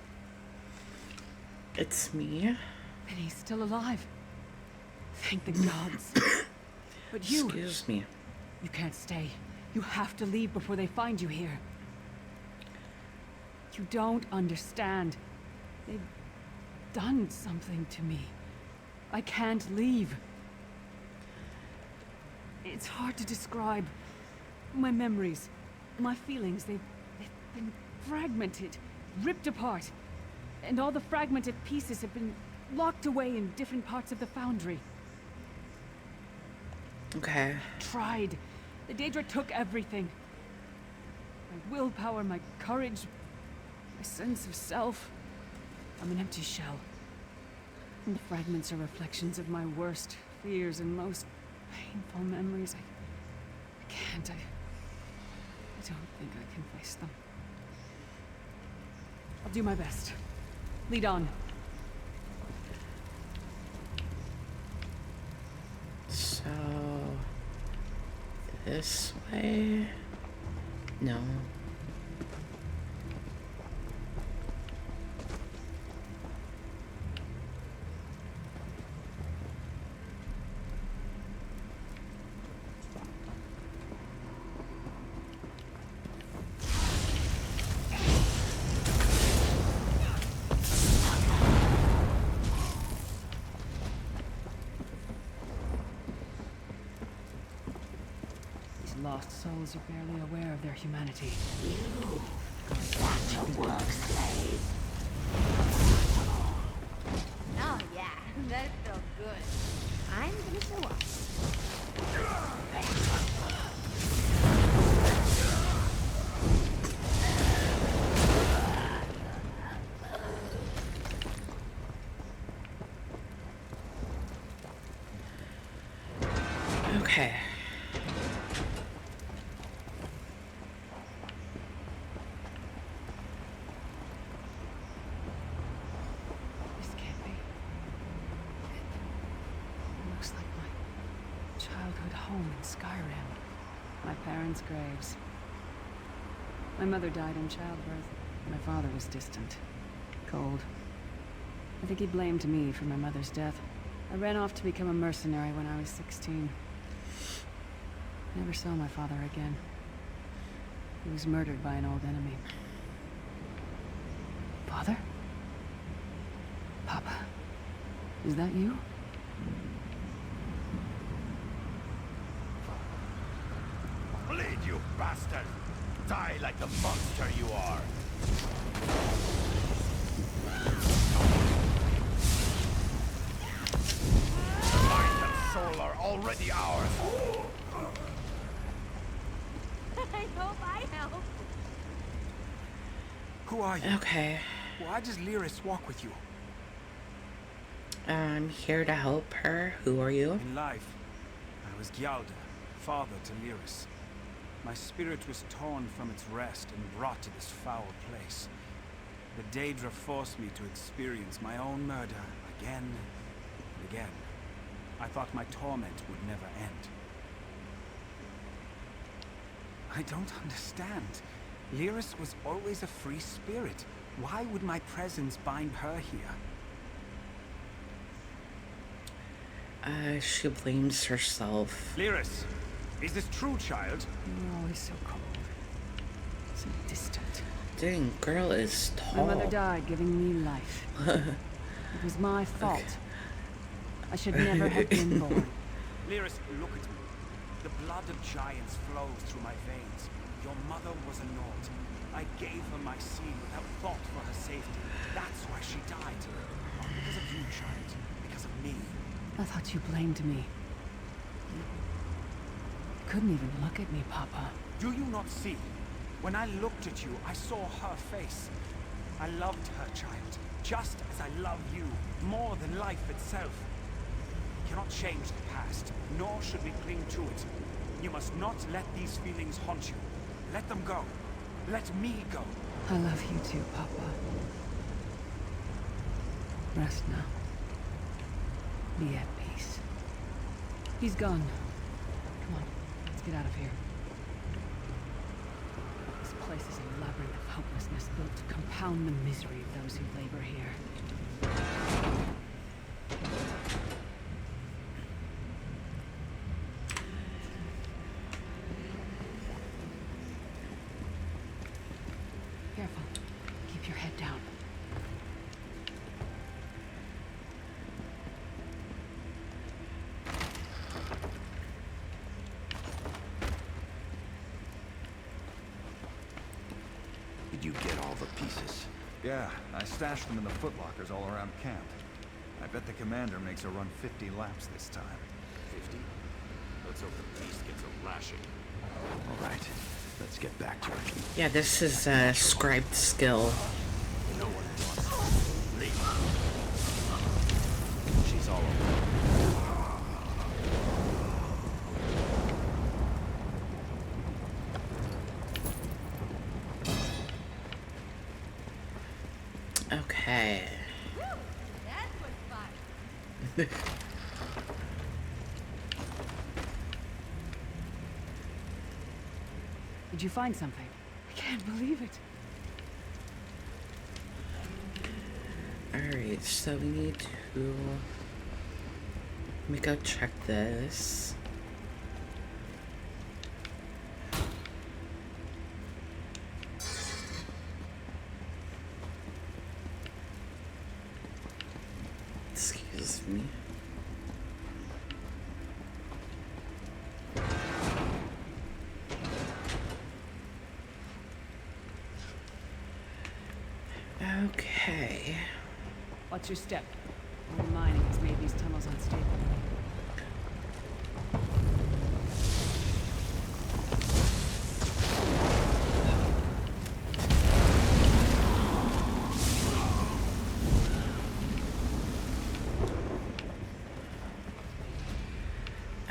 It's me. And he's still alive. Thank the gods. But you... Excuse me. You can't stay. You have to leave before they find you here. You don't understand. They've done something to me. I can't leave. It's hard to describe. My memories, my feelings, they've been fragmented, ripped apart. And all the fragmented pieces have been locked away in different parts of the Foundry. Okay. Tried. The Daedra took everything. My willpower, my courage, my sense of self. I'm an empty shell. And the fragments are reflections of my worst fears and most painful memories. I can't. I don't think I can face them. I'll do my best. Lead on. So... this way? No. Lost souls are barely aware of their humanity. You are such a work slave. Oh yeah, that felt good. I'm gonna show up. Okay. childhood home in Skyrim. My parents' graves. My mother died in childbirth. My father was distant. Cold. I think he blamed me for my mother's death. I ran off to become a mercenary when I was 16. Never saw my father again. He was murdered by an old enemy. Father? Papa? Is that you? Bleed, you bastard! Die like the monster you are! Mind and soul are already ours! I hope I help. Who are you? Okay. Why does Lyris walk with you? I'm here to help her. Who are you? In life, I was Gyalda, father to Lyris. My spirit was torn from its rest and brought to this foul place. The Daedra forced me to experience my own murder again and again. I thought my torment would never end. I don't understand. Lyris was always a free spirit. Why would my presence bind her here? She blames herself. Lyris, is this true, child? You're always so cold. So distant. Dang, girl is tall. My mother died giving me life. It was my fault. I should never have been born. Lyris, look at me. The blood of giants flows through my veins. Your mother was a Nord. I gave her my seed without thought for her safety. That's why she died. Not because of you, child. Because of me. I thought you blamed me. You couldn't even look at me, Papa. Do you not see? When I looked at you, I saw her face. I loved her, child. Just as I love you. More than life itself. You cannot change the past, nor should we cling to it. You must not let these feelings haunt you. Let them go. Let me go. I love you too, Papa. Rest now. Be at peace. He's gone. Come on, let's get out of here. This place is a labyrinth of hopelessness built to compound the misery of those who labor here. Careful. Keep your head down. Did you get all the pieces? Yeah, I stashed them in the footlockers all around camp. I bet the commander makes her run 50 laps this time. 50? Let's hope the beast gets a lashing. All right, let's get back to it. Yeah, this is a scribed skill. No one wants to leave. She's all over. Okay. Whew, that was fun. Did you find something? I can't believe it. Alright, so we need to... Let me go check this. Excuse me. Okay. Watch your step. All the mining has made these tunnels unstable.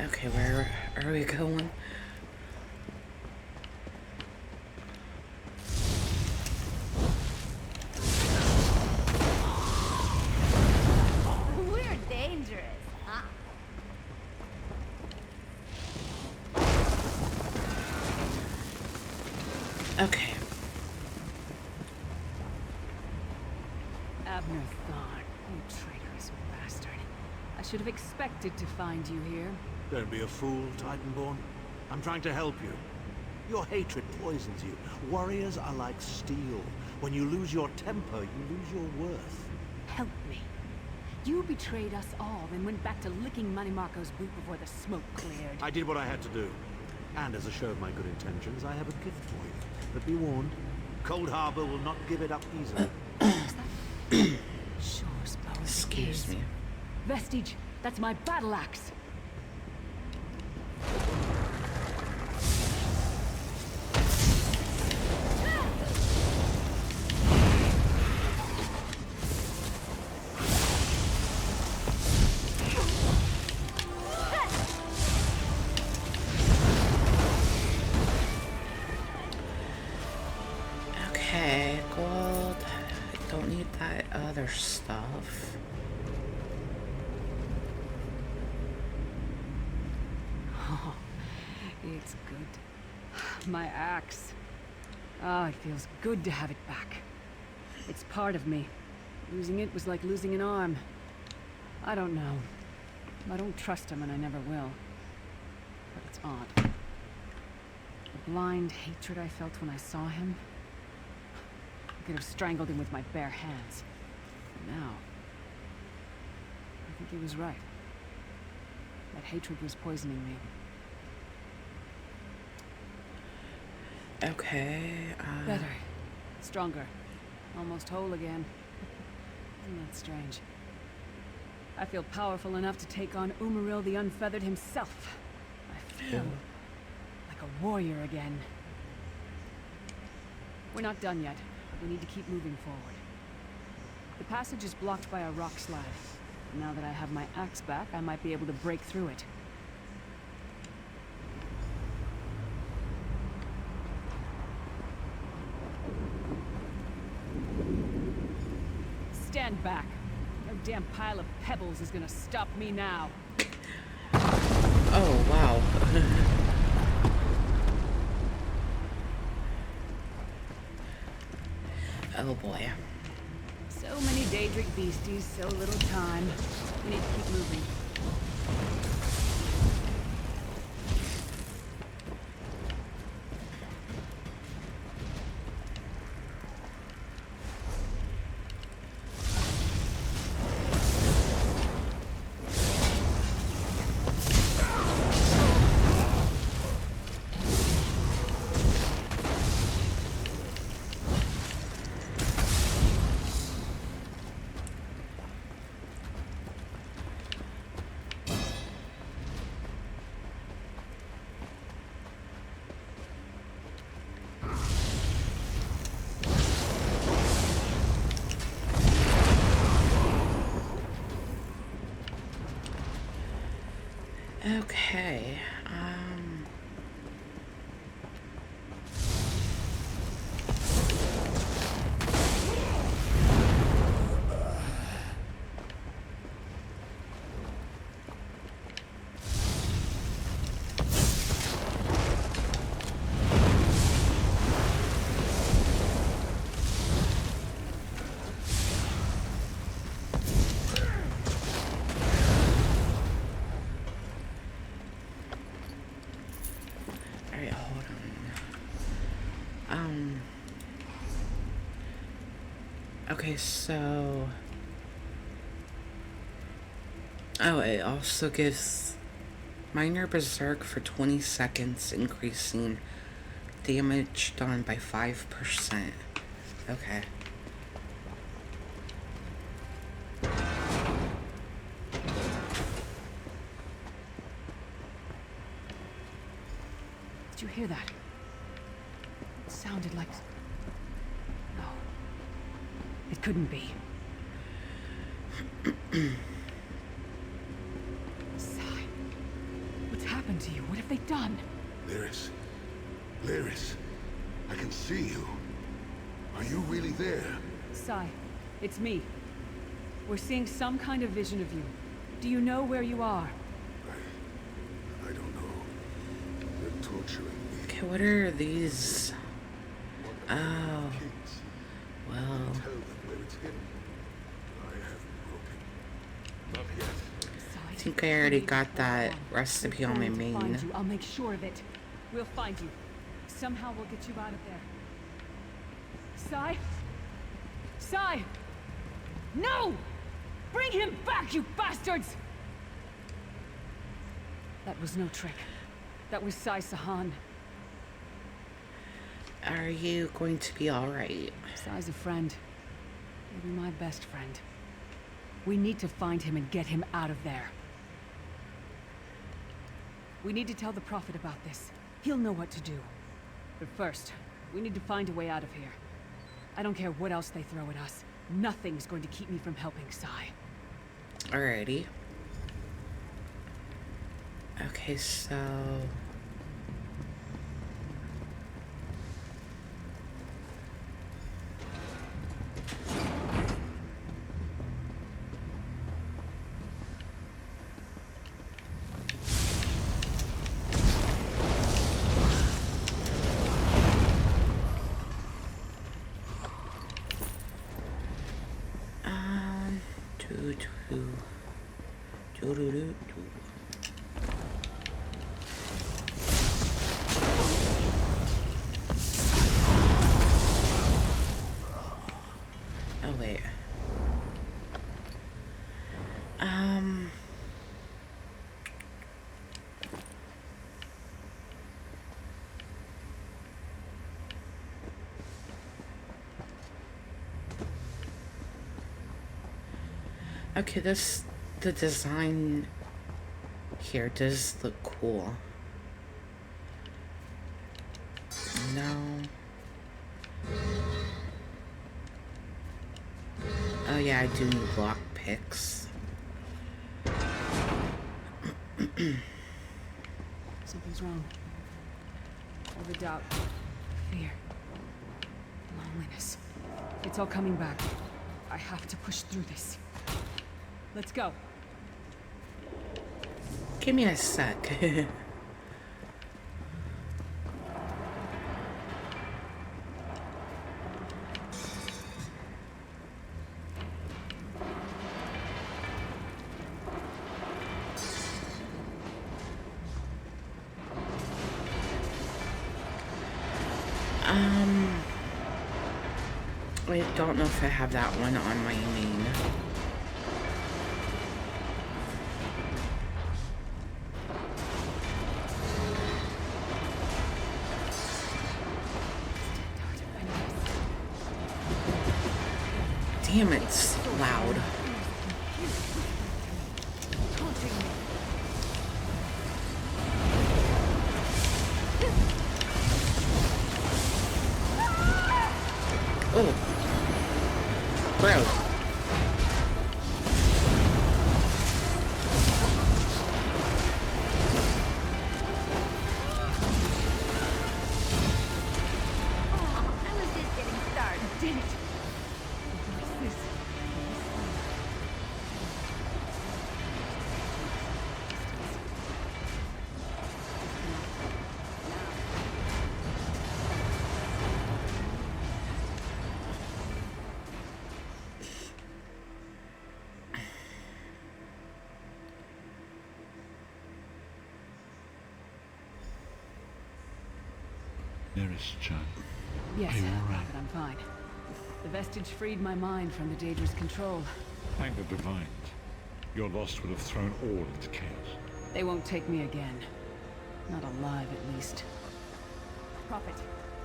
Okay, where are we going? We're dangerous, huh? Abner Thorn, you traitorous bastard. I should have expected to find you here. Don't be a fool, Titanborn. I'm trying to help you. Your hatred poisons you. Warriors are like steel. When you lose your temper, you lose your worth. Help me. You betrayed us all, then went back to licking Manny Marco's boot before the smoke cleared. I did what I had to do. And as a show of my good intentions, I have a gift for you. But be warned, Coldharbour will not give it up easily. Sure, suppose Excuse me. Vestige, that's my battle axe. Okay, gold. I don't need that other stuff. Oh, it's good. My axe. Ah, it feels good to have it back. It's part of me. Losing it was like losing an arm. I don't know. I don't trust him and I never will. But it's odd. The blind hatred I felt when I saw him. I could have strangled him with my bare hands. But now, I think he was right. That hatred was poisoning me. Okay, Better. Stronger. Almost whole again. Isn't that strange? I feel powerful enough to take on Umaril the Unfeathered himself. I feel like a warrior again. We're not done yet. We need to keep moving forward. The passage is blocked by a rock slide. Now that I have my axe back, I might be able to break through it. Stand back. No damn pile of pebbles is gonna stop me now. oh wow. Oh boy. So many Daedric beasties, so little time. We need to keep moving. Okay, Alright, hold on. Okay, so... Oh, it also gives Minor Berserk for 20 seconds, increasing damage done by 5%. Okay. Did you hear that? It sounded like... No. It couldn't be. Sai. What's happened to you? What have they done? Lyris. Lyris. I can see you. Are you really there? Sai, it's me. We're seeing some kind of vision of you. Do you know where you are? I don't know. They're torturing me. Okay, what are these? Oh. Kids. Well. Tell them where it's hidden. think I already got that recipe on my main. Find you. I'll make sure of it. We'll find you. Somehow we'll get you out of there. Sai? Sai! No! Bring him back, you bastards! That was no trick. That was Sai Sahan. Are you going to be alright? Sai's a friend. Maybe my best friend. We need to find him and get him out of there. We need to tell the Prophet about this. He'll know what to do. But first, we need to find a way out of here. I don't care what else they throw at us. Nothing's going to keep me from helping Sai. Alrighty. Okay, so... Oh, wait. Okay, the design here does look cool. No. Oh yeah, I do need lock picks. Something's wrong. All the doubt, fear, loneliness. It's all coming back. I have to push through this. Let's go. Give me a sec. I don't know if I have that one on my main. Damn, it's loud. Oh. Bro. Dearest child. Yes, Are you all right? Prophet, I'm fine. The vestige freed my mind from the Daedra's control. Thank the Divines. Your loss would have thrown all into chaos. They won't take me again. Not alive, at least. Prophet,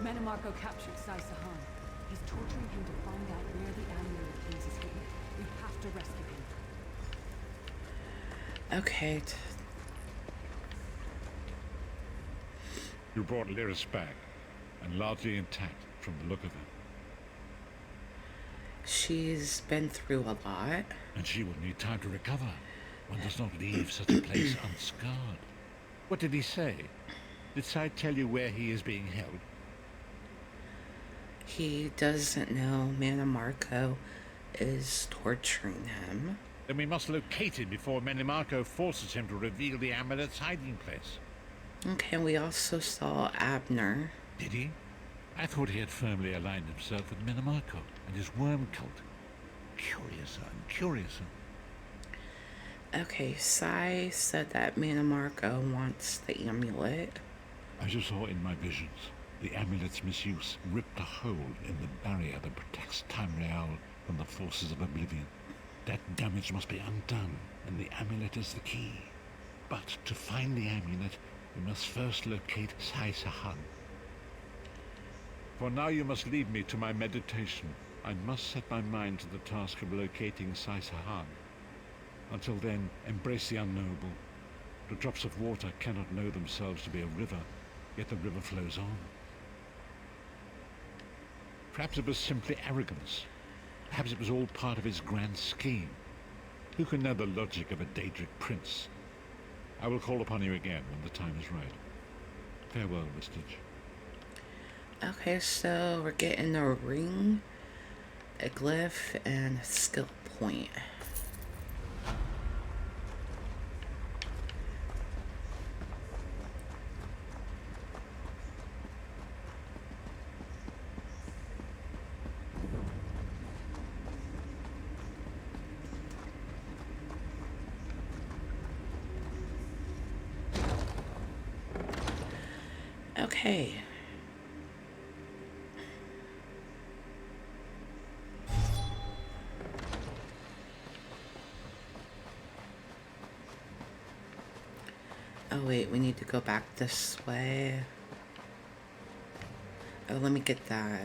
Manimarco captured Sai Sahan. He's torturing him to find out where the amulet of kings is hidden. We have to rescue him. Okay. You brought Lyris back, and largely intact from the look of her. She's been through a lot. And she will need time to recover. One does not leave such a place unscarred. What did he say? Did Sai tell you where he is being held? He doesn't know Manimarco is torturing him. Then we must locate him before Manimarco forces him to reveal the amulet's hiding place. Okay, we also saw Abner. Did he? I thought he had firmly aligned himself with Manimarco and his worm cult. Curiouser and curiouser. Okay, Sai said that Manamarco wants the amulet. As you saw in my visions, the amulet's misuse ripped a hole in the barrier that protects Tamriel from the forces of oblivion. That damage must be undone, and the amulet is the key. But to find the amulet, we must first locate Sai Sahan. For now you must leave me to my meditation. I must set my mind to the task of locating Sai Sahan. Until then, embrace the unknowable. The drops of water cannot know themselves to be a river, yet the river flows on. Perhaps it was simply arrogance. Perhaps it was all part of his grand scheme. Who can know the logic of a Daedric prince? I will call upon you again when the time is right. Farewell, Vestige. Okay, so we're getting a ring, a glyph, and a skill point. Okay. Oh wait, we need to go back this way. Oh, let me get that.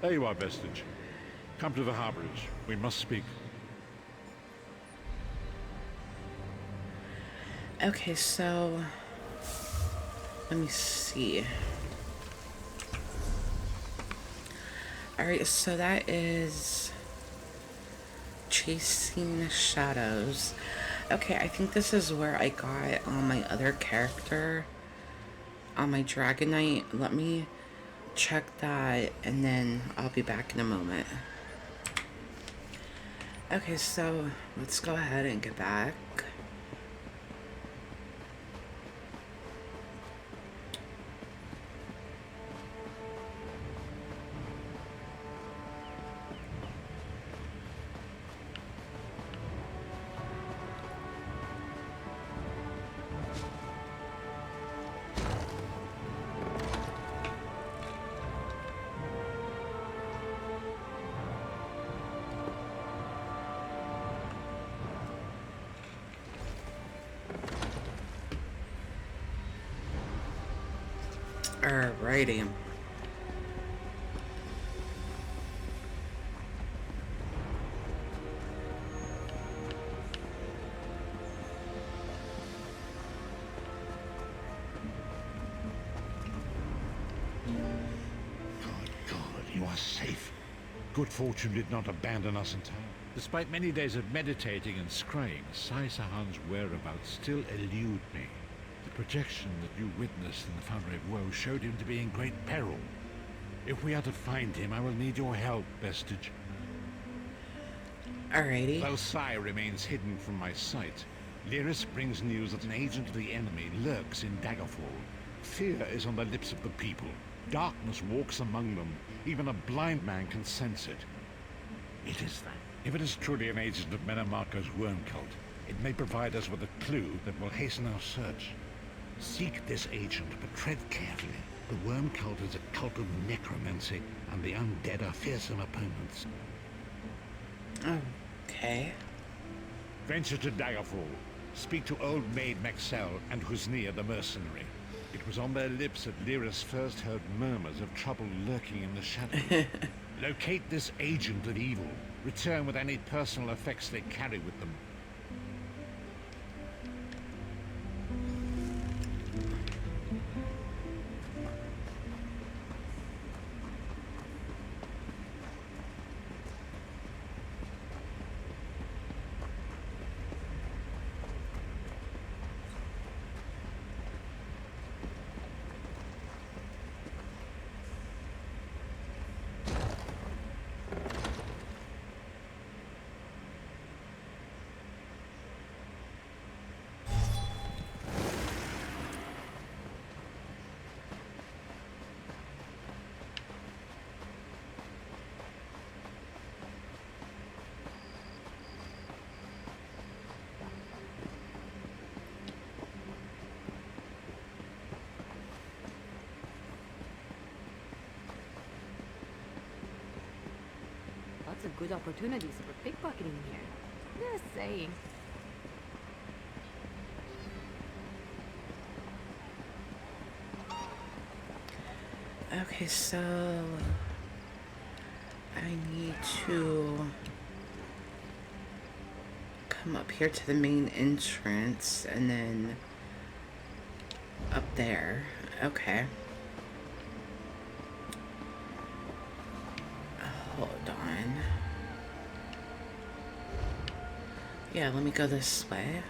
There you are, Vestige. Come to the harborage. We must speak. Okay, so let me see. Alright, so that is Chasing Shadows. Okay, I think this is where I got on my other character, on my Dragon Knight. Let me check that and then I'll be back in a moment. Okay, so let's go ahead and get back. Alrighty. God, you are safe. Good fortune did not abandon us in time. Despite many days of meditating and scrying, Sai Sahan's whereabouts still elude me. The projection that you witnessed in the Foundry of Woe showed him to be in great peril. If we are to find him, I will need your help, Vestige. Alrighty. Though Sai remains hidden from my sight, Lyris brings news that an agent of the enemy lurks in Daggerfall. Fear is on the lips of the people. Darkness walks among them. Even a blind man can sense it. It is that. If it is truly an agent of Minimarco's worm cult, it may provide us with a clue that will hasten our search. Seek this agent, but tread carefully. The worm cult is a cult of necromancy, and the undead are fearsome opponents. Okay. Venture to Daggerfall. Speak to Old Maid Maxell and Husnia the mercenary. It was on their lips that Lyris first heard murmurs of trouble lurking in the shadows. Locate this agent of evil. Return with any personal effects they carry with them. good opportunities for pickpocketing here. Just saying. Okay, so I need to come up here to the main entrance and then up there. Okay. Hold on. Yeah, let me go this way.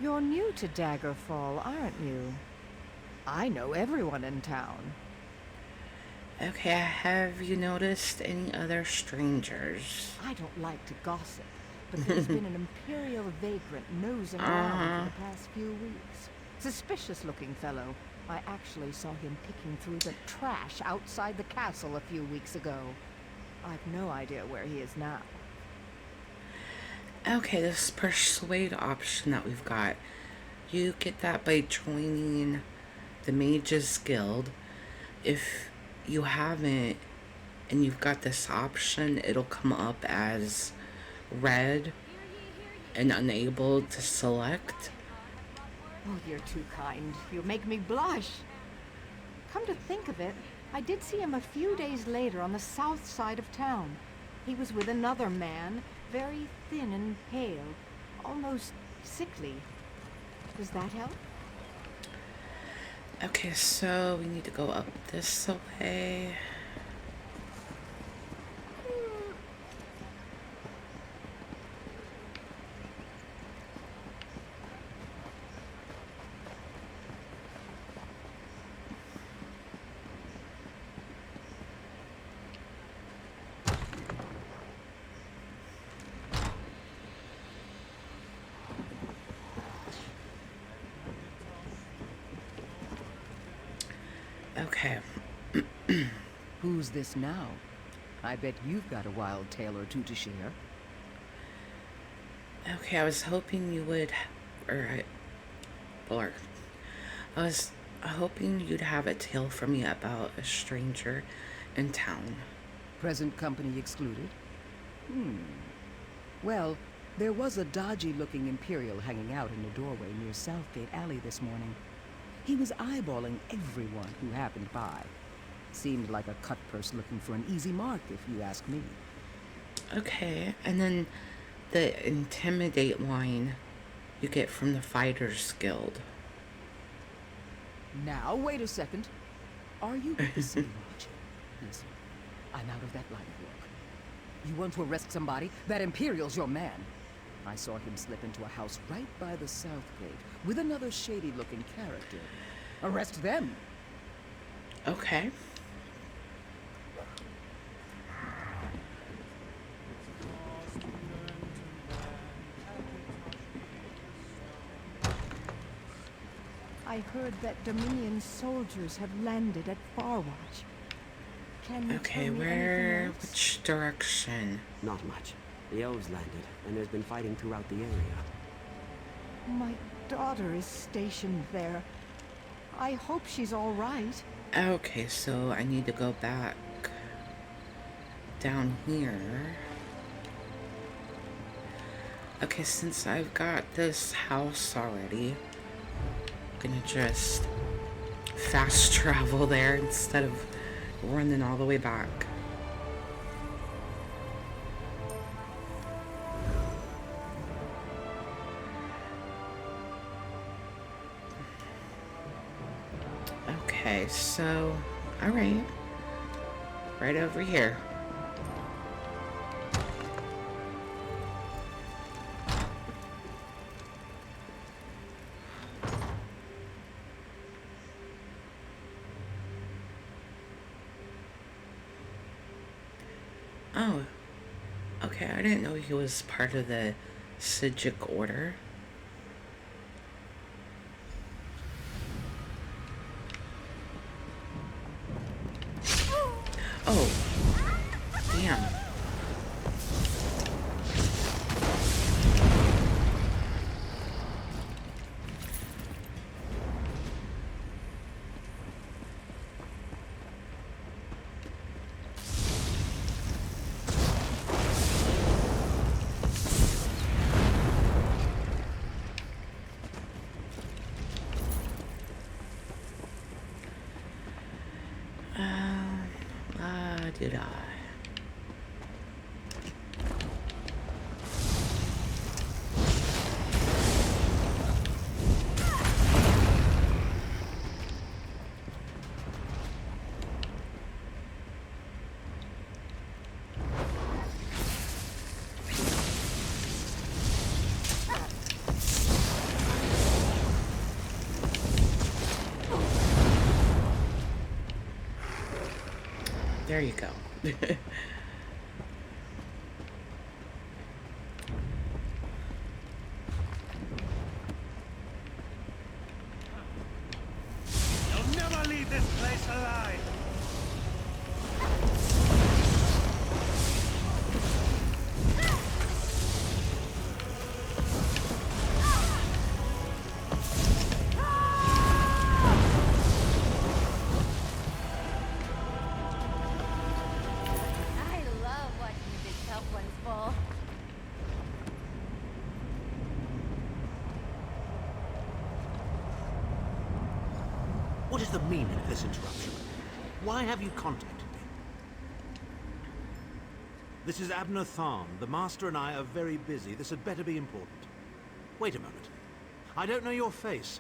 You're new to Daggerfall, aren't you? I know everyone in town. Okay, have you noticed any other strangers? I don't like to gossip, but there's been an Imperial vagrant nosing around for the past few weeks. Suspicious-looking fellow. I actually saw him picking through the trash outside the castle a few weeks ago. I've no idea where he is now. Okay, this persuade option that we've got, you get that by joining the Mages Guild. If you haven't and you've got this option, it'll come up as red and unable to select. Oh, you're too kind. You make me blush. Come to think of it, I did see him a few days later on the south side of town. He was with another man, very thin and pale, almost sickly. Does that help? Okay, so we need to go up this way. Okay. Who's this now? I bet you've got a wild tale or two to share. Okay, I was hoping you would, or I was hoping you'd have a tale for me about a stranger in town. Present company excluded? Well, there was a dodgy-looking Imperial hanging out in the doorway near Southgate Alley this morning. He was eyeballing everyone who happened by. Seemed like a cutpurse looking for an easy mark, if you ask me. Okay, and then the intimidate line you get from the Fighters Guild. Now, wait a second. Are you with the City Watch? Listen, I'm out of that line of work. You want to arrest somebody? That Imperial's your man. I saw him slip into a house right by the south gate with another shady-looking character. Arrest them! Okay. I heard that Dominion soldiers have landed at Farwatch. Can you Okay, tell me where, anything else? which direction? Not much. The elves landed, and there's been fighting throughout the area. My daughter is stationed there. I hope she's all right. Okay, so I need to go back down here. Okay, since I've got this house already, I'm gonna just fast travel there instead of running all the way back. Okay, so, alright. Right over here. Oh, Okay, I didn't know he was part of the Sijic Order. Oh, damn. Did I? There you go. You'll never leave this place alive! I love watching the big tough ones fall. What is the meaning of this interruption? Why have you contacted me? This is Abner Tharn. The Master and I are very busy. This had better be important. Wait a moment. I don't know your face.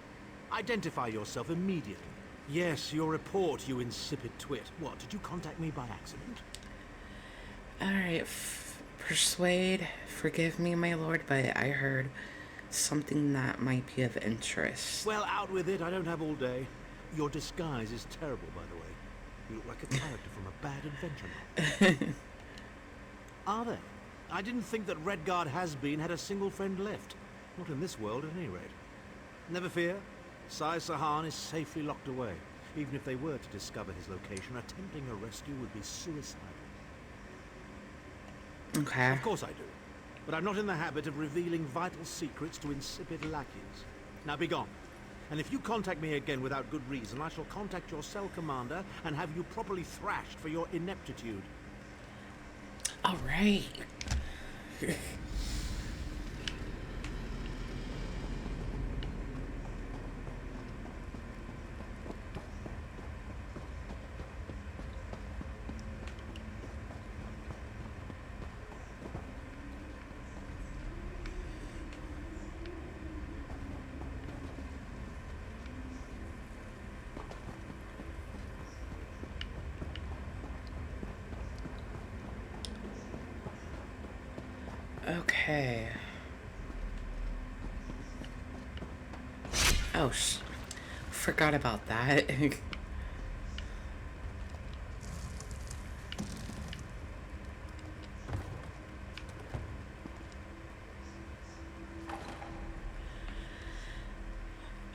Identify yourself immediately. Yes, your report, you insipid twit. What, did you contact me by accident? Alright, Persuade, forgive me, my lord, but I heard something that might be of interest. Well, out with it. I don't have all day. Your disguise is terrible, by the way. You look like a character from a bad adventure novel. Are they? I didn't think that Redguard Has-Been had a single friend left. Not in this world, at any rate. Never fear. Sai Sahan is safely locked away. Even if they were to discover his location, attempting a rescue would be suicidal. Okay. Of course I do. But I'm not in the habit of revealing vital secrets to insipid lackeys. Now be gone. And if you contact me again without good reason, I shall contact your cell commander and have you properly thrashed for your ineptitude. All right. Okay. Oh, forgot about that.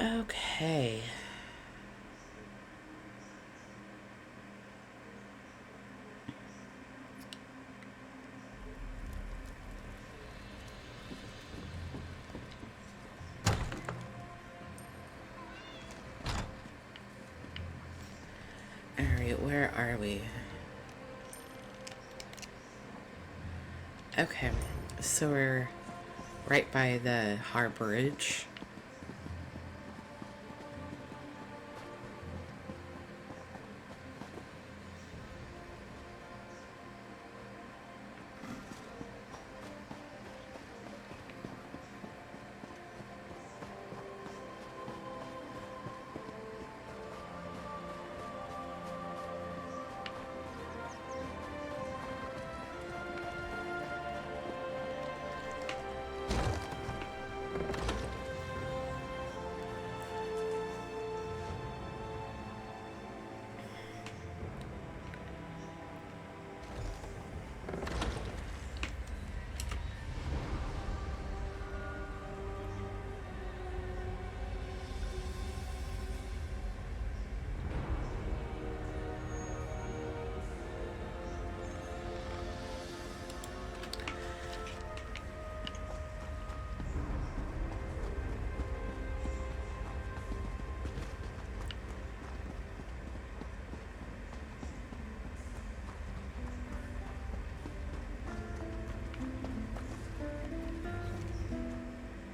Okay. Alright, where are we? Okay, so we're right by the harborage.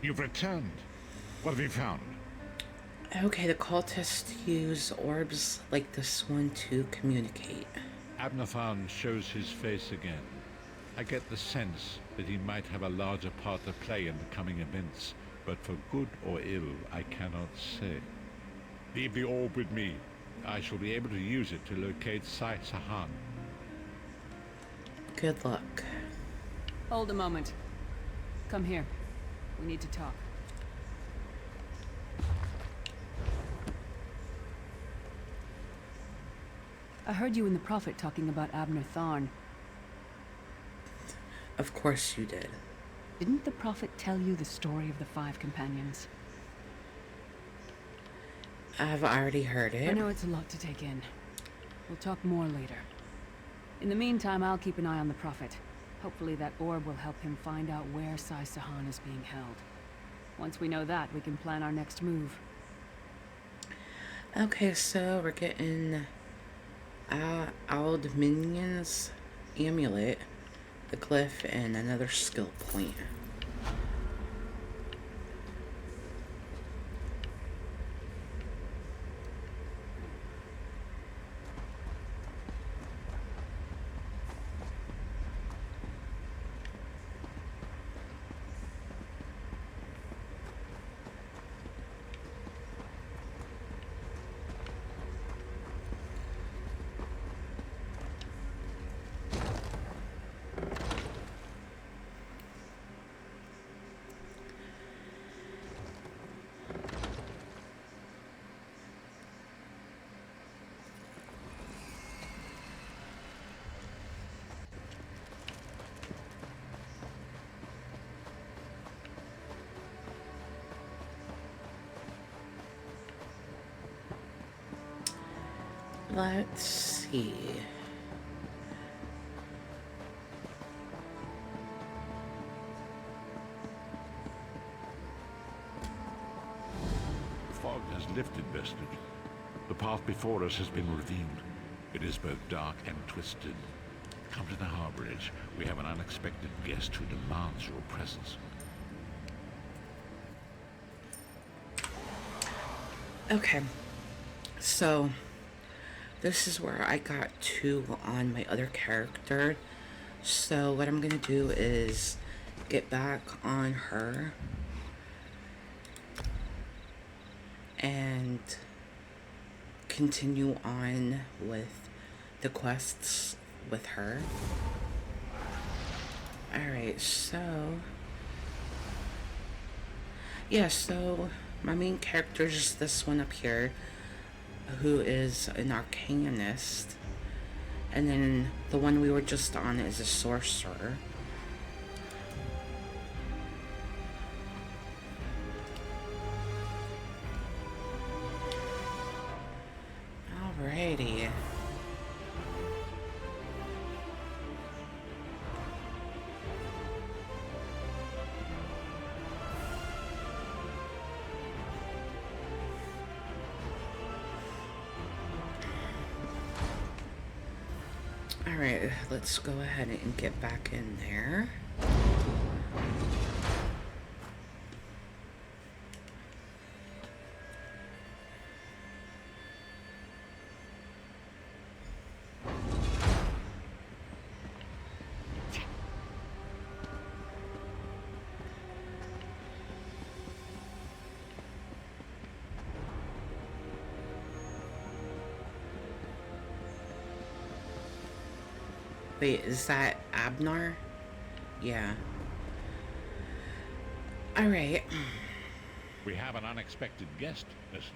You've returned. What have you found? Okay, the cultists use orbs like this one to communicate. Abnathan shows his face again. I get the sense that he might have a larger part to play in the coming events, but for good or ill, I cannot say. Leave the orb with me. I shall be able to use it to locate Sai Sahan. Good luck. Hold a moment. Come here. We need to talk. I heard you and the Prophet talking about Abner Tharn. Of course you did. Didn't the Prophet tell you the story of the 5 companions? I've already heard it. I know it's a lot to take in. We'll talk more later. In the meantime, I'll keep an eye on the Prophet. Hopefully that orb will help him find out where Sai Sahan is being held. Once we know that, we can plan our next move. Okay, so we're getting Aldminion's amulet, the glyph, and another skill point. Let's see. The fog has lifted, Vestige. The path before us has been revealed. It is both dark and twisted. Come to the harborage. We have an unexpected guest who demands your presence. Okay. So, this is where I got 2 on my other character. So what I'm gonna do is get back on her and continue on with the quests with her. Alright, so yeah, so my main character is this one up here, who is an arcanist, and then the one we were just on is a sorcerer. Alrighty. Alright, let's go ahead and get back in there. Wait, is that Abnar? Yeah. Alright. We have an unexpected guest, Vestige.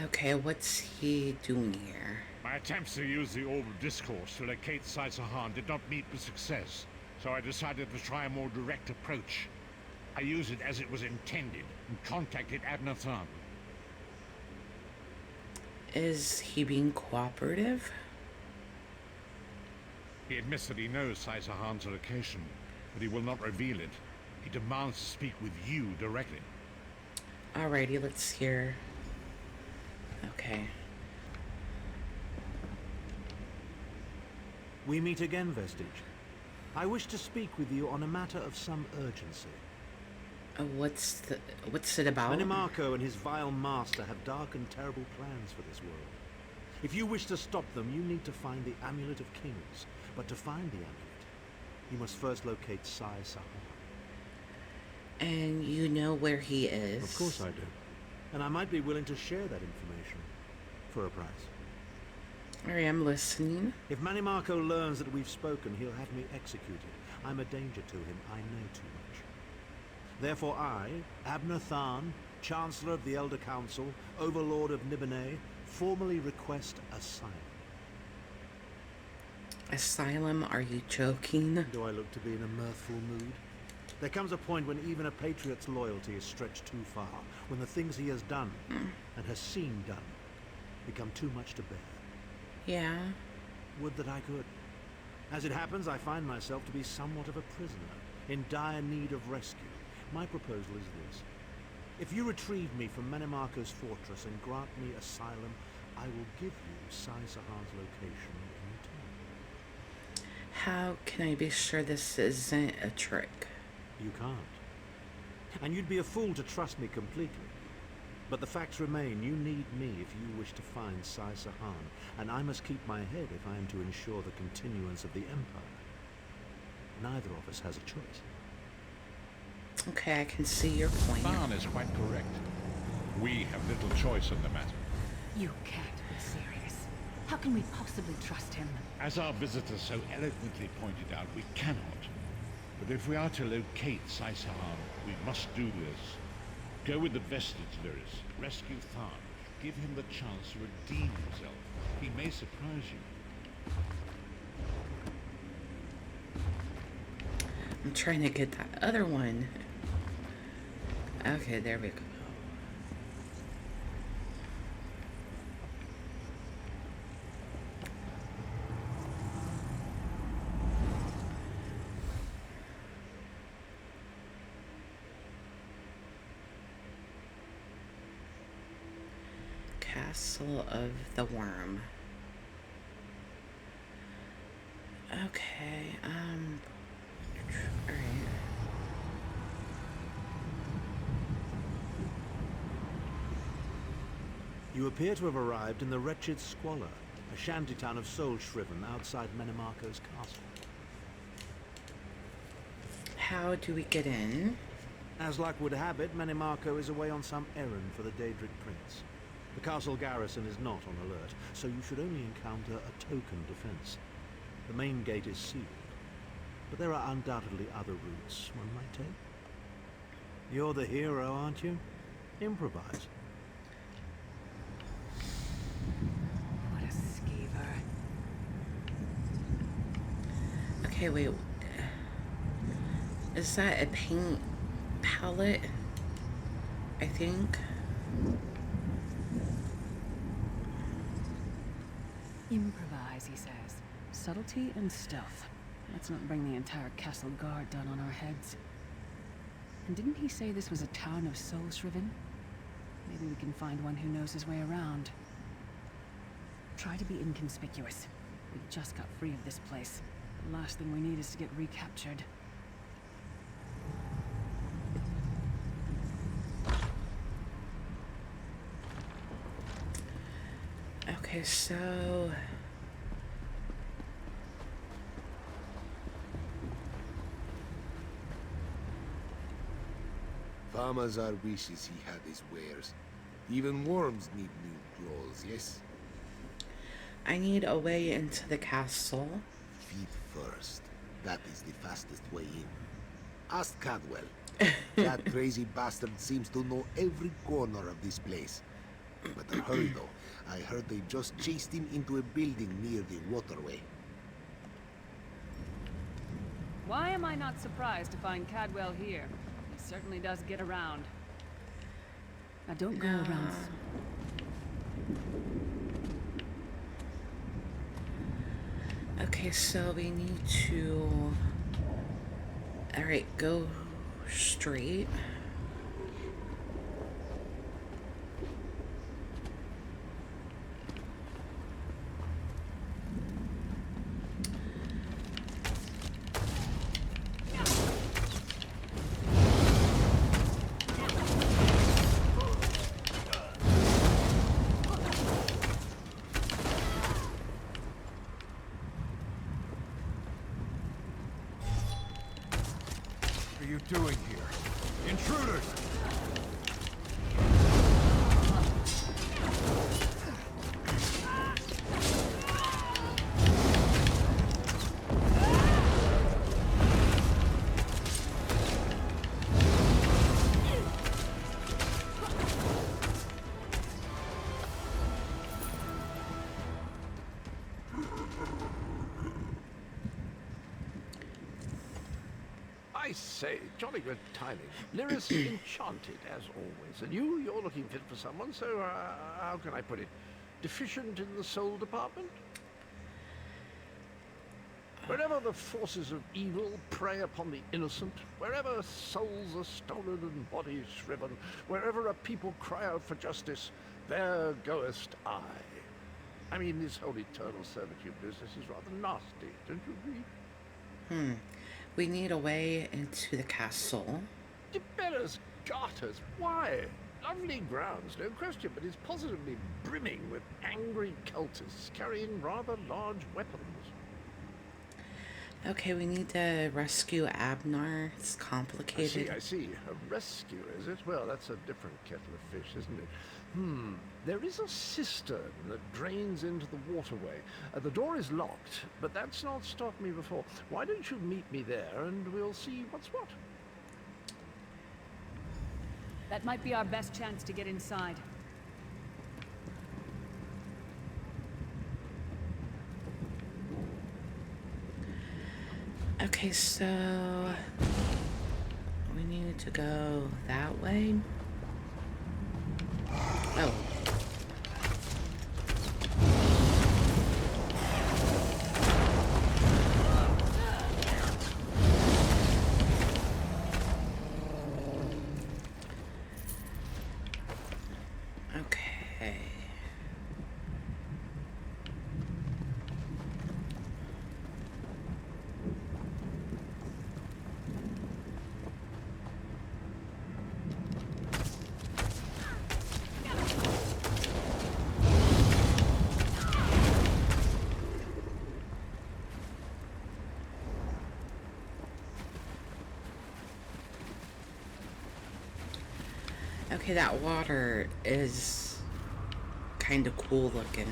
Okay, what's he doing here? My attempts to use the Orb of Discourse to locate Sai Sahan did not meet with success, so I decided to try a more direct approach. I used it as it was intended and contacted Abnathan. Is he being cooperative? He admits that he knows Sai Sahan's location, but he will not reveal it. He demands to speak with you directly. Alrighty, let's hear. Okay. We meet again, Vestige. I wish to speak with you on a matter of some urgency. What's it about? MiniMarco and his vile master have dark and terrible plans for this world. If you wish to stop them, you need to find the Amulet of Kings. But to find the amulet, you must first locate Sai Sahan. And you know where he is? Of course I do. And I might be willing to share that information for a price. I am listening. If MiniMarco learns that we've spoken, he'll have me executed. I'm a danger to him. I know too much. Therefore I, Abner Tharn, Chancellor of the Elder Council, Overlord of Nibene, formally request asylum. Asylum? Are you joking? Do I look to be in a mirthful mood? There comes a point when even a patriot's loyalty is stretched too far, when the things he has done and has seen done become too much to bear. Yeah. Would that I could. As it happens, I find myself to be somewhat of a prisoner, in dire need of rescue. My proposal is this. If you retrieve me from MiniMarco's fortress and grant me asylum, I will give you Sai Sahan's location in return. How can I be sure this isn't a trick? You can't. And you'd be a fool to trust me completely. But the facts remain, you need me if you wish to find Sai Sahan, and I must keep my head if I am to ensure the continuance of the Empire. Neither of us has a choice. Okay, I can see your point. Tharn is quite correct. We have little choice in the matter. You can't be serious. How can we possibly trust him? As our visitor so eloquently pointed out, we cannot. But if we are to locate Sai Sahan, we must do this. Go with the vestige, Lyris. Rescue Tharn. Give him the chance to redeem himself. He may surprise you. I'm trying to get that other one. Okay, there we go. Castle of the Worm. Okay, alright. You appear to have arrived in the wretched Squalor, a shantytown of soul-shriven outside MiniMarco's castle. How do we get in? As luck would have it, MiniMarco is away on some errand for the Daedric Prince. The castle garrison is not on alert, so you should only encounter a token defense. The main gate is sealed, but there are undoubtedly other routes one might take. You're the hero, aren't you? Improvise. What a skeever. Okay, wait. Is that a paint palette? I think. Improvise, he says. Subtlety and stealth. Let's not bring the entire castle guard down on our heads. And didn't he say this was a town of soul-shriven? Maybe we can find one who knows his way around. Try to be inconspicuous. We just got free of this place. The last thing we need is to get recaptured. Okay, so... Farmers are wishes he had his wares. Even worms need new clothes, yes? I need a way into the castle. Feet first. That is the fastest way in. Ask Cadwell. That crazy bastard seems to know every corner of this place. Better hurry though. I heard they just chased him into a building near the waterway. Why am I not surprised to find Cadwell here? He certainly does get around. Now don't go around. Okay, so we need to... Alright, go straight. are you doing here? Intruders! I say, jolly good timing. Lyris enchanted, as always. And you're looking fit for someone, so how can I put it? Deficient in the soul department? Wherever the forces of evil prey upon the innocent, wherever souls are stolen and bodies shriven, wherever a people cry out for justice, there goest I. I mean, this whole eternal servitude business is rather nasty, don't you agree? We need a way into the castle. Gebellus garters, why? Lovely grounds, no question, but it's positively brimming with angry cultists carrying rather large weapons. Okay, we need to rescue Abnar. It's complicated. I see. A rescue, is it? Well, that's a different kettle of fish, isn't it? There is a cistern that drains into the waterway. The door is locked, but that's not stopped me before. Why don't you meet me there and we'll see what's what? That might be our best chance to get inside. Okay, so we need to go that way. Oh. Okay. Okay, that water is kind of cool looking.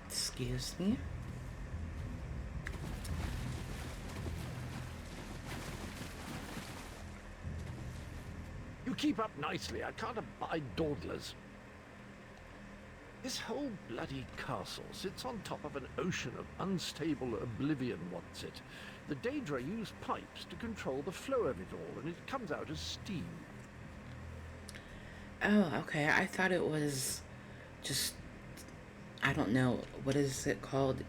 Excuse me. You keep up nicely. I can't abide dawdlers. This whole bloody castle sits on top of an ocean of unstable oblivion, what's it? The Daedra use pipes to control the flow of it all, and it comes out as steam. Oh, okay. I thought it was just, I don't know, what is it called?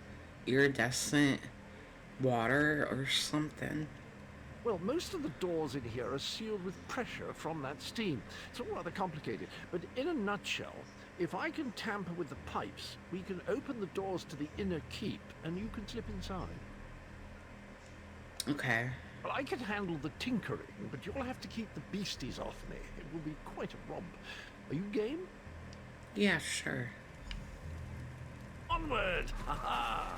Iridescent water or something. Well, most of the doors in here are sealed with pressure from that steam. It's all rather complicated, but in a nutshell, if I can tamper with the pipes, we can open the doors to the inner keep, and you can slip inside. Okay. Well, I can handle the tinkering, but you'll have to keep the beasties off me. It will be quite a romp. Are you game? Yeah, sure. Onward! Ha-ha!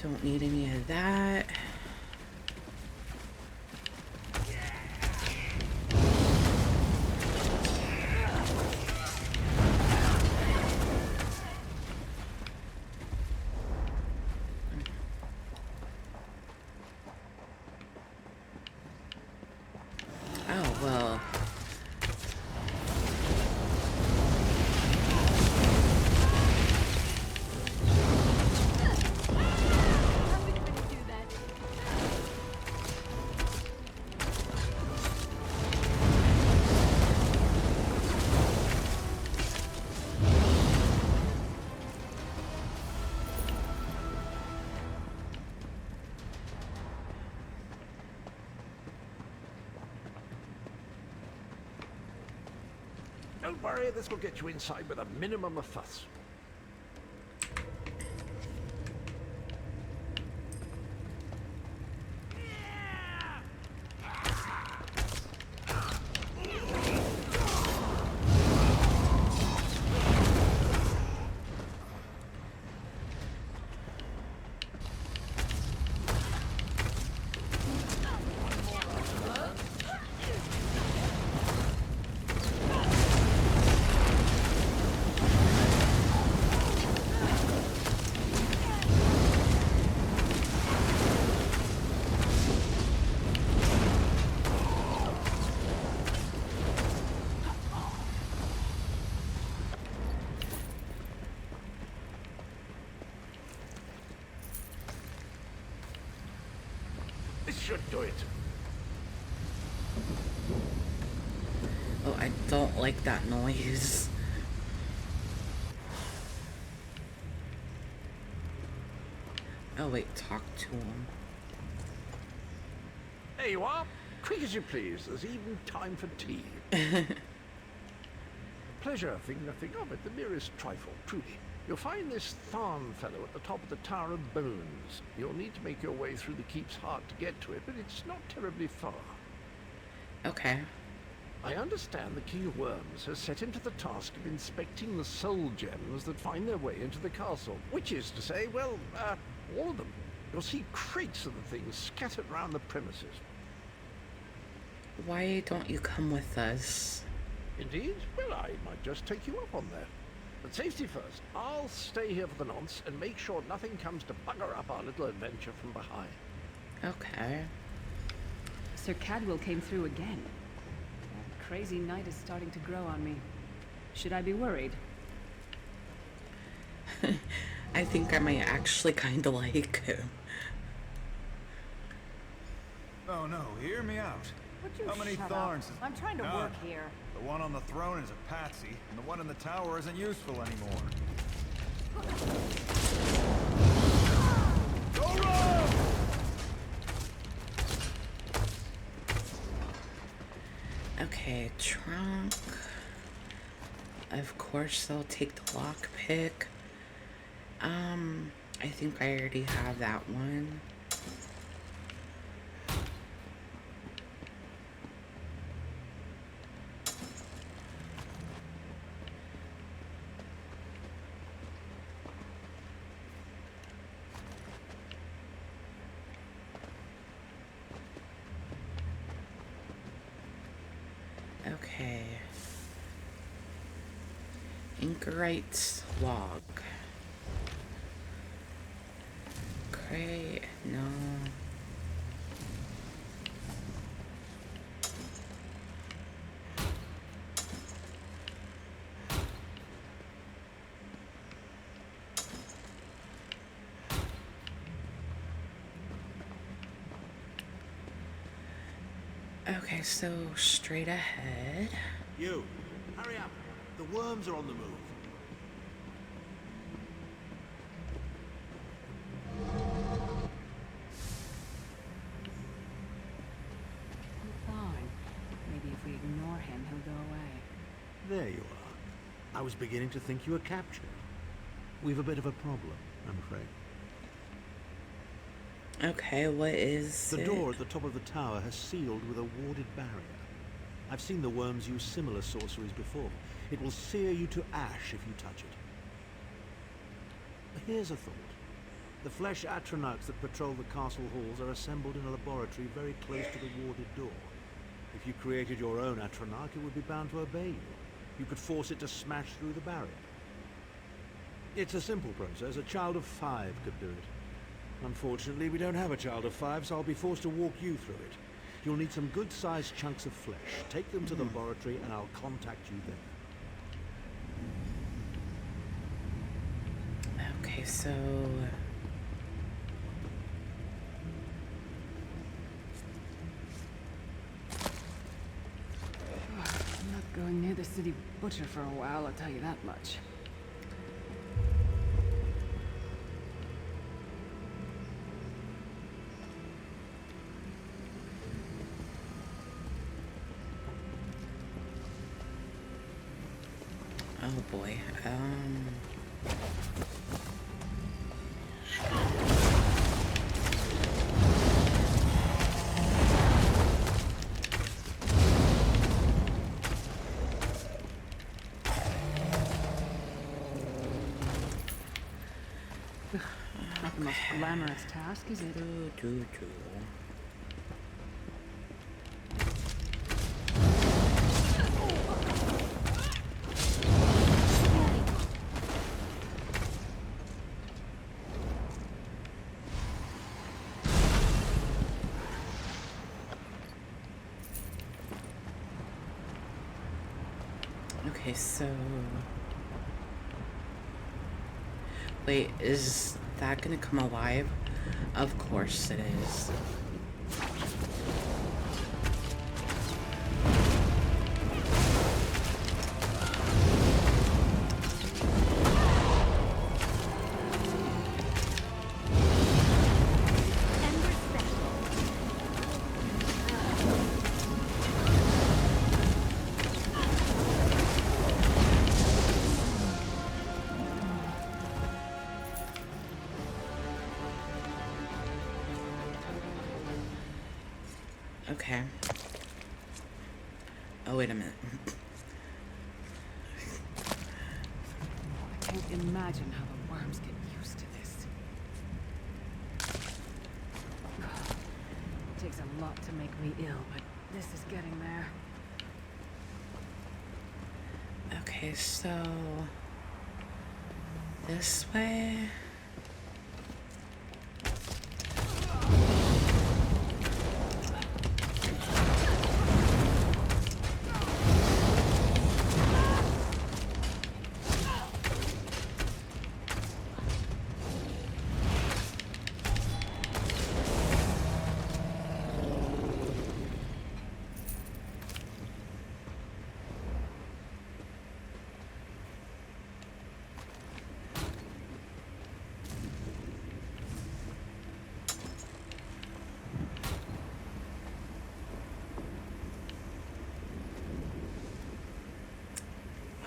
Don't need any of that. Oh, well. Don't worry, this will get you inside with a minimum of fuss. This should do it. Oh, I don't like that noise. Oh wait, talk to him. There you are. Quick as you please. There's even time for tea. Pleasure, think nothing of it. The merest trifle, truly. You'll find this Tharn fellow at the top of the Tower of Bones. You'll need to make your way through the keep's heart to get to it, but it's not terribly far. Okay. I understand the King of Worms has set him to the task of inspecting the soul gems that find their way into the castle. Which is to say, well, all of them. You'll see crates of the things scattered around the premises. Why don't you come with us? Indeed? Well, I might just take you up on that. But safety first. I'll stay here for the nonce and make sure nothing comes to bugger up our little adventure from behind. Okay. Sir Cadwell came through again. That crazy night is starting to grow on me. Should I be worried? I think I might actually kind of like him. Oh no, hear me out. Would you How many shut thorns? up? I'm trying to None. work here. The one on the throne is a patsy, and the one in the tower isn't useful anymore. Go rogue! Okay, trunk. Of course, I'll take the lockpick. I think I already have that one. Okay. Anchorite log. Great, no. Okay, so straight ahead. You, hurry up. The worms are on the move. Fine. Maybe if we ignore him, he'll go away. There you are. I was beginning to think you were captured. We've a bit of a problem, I'm afraid. Okay, what is The it? door at the top of the tower has sealed with a warded barrier. I've seen the worms use similar sorceries before. It will sear you to ash if you touch it. Here's a thought. The flesh atronachs that patrol the castle halls are assembled in a laboratory very close to the warded door. If you created your own atronach, it would be bound to obey you. You could force it to smash through the barrier. It's a simple process. A child of 5 could do it. Unfortunately, we don't have a child of 5, so I'll be forced to walk you through it. You'll need some good-sized chunks of flesh. Take them to the laboratory, and I'll contact you there. Okay, so... I'm not going near the city butcher for a while, I'll tell you that much. Oh boy. Not the most glamorous task, is it? Okay, so... Wait, is that gonna come alive? Of course it is. Okay. Oh, wait a minute. I can't imagine how the worms get used to this. It takes a lot to make me ill, but this is getting there. Okay, so... this way...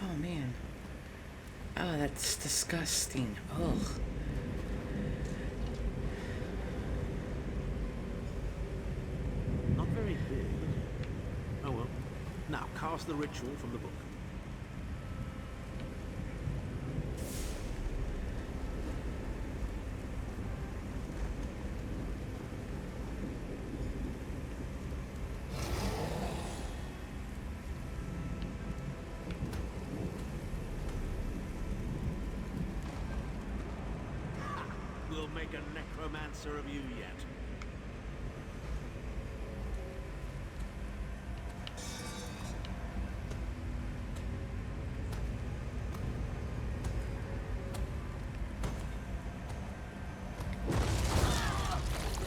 Oh man. Oh, that's disgusting. Ugh. Not very big, is it? Oh well. Now, cast the ritual from the book. We'll make a necromancer of you yet.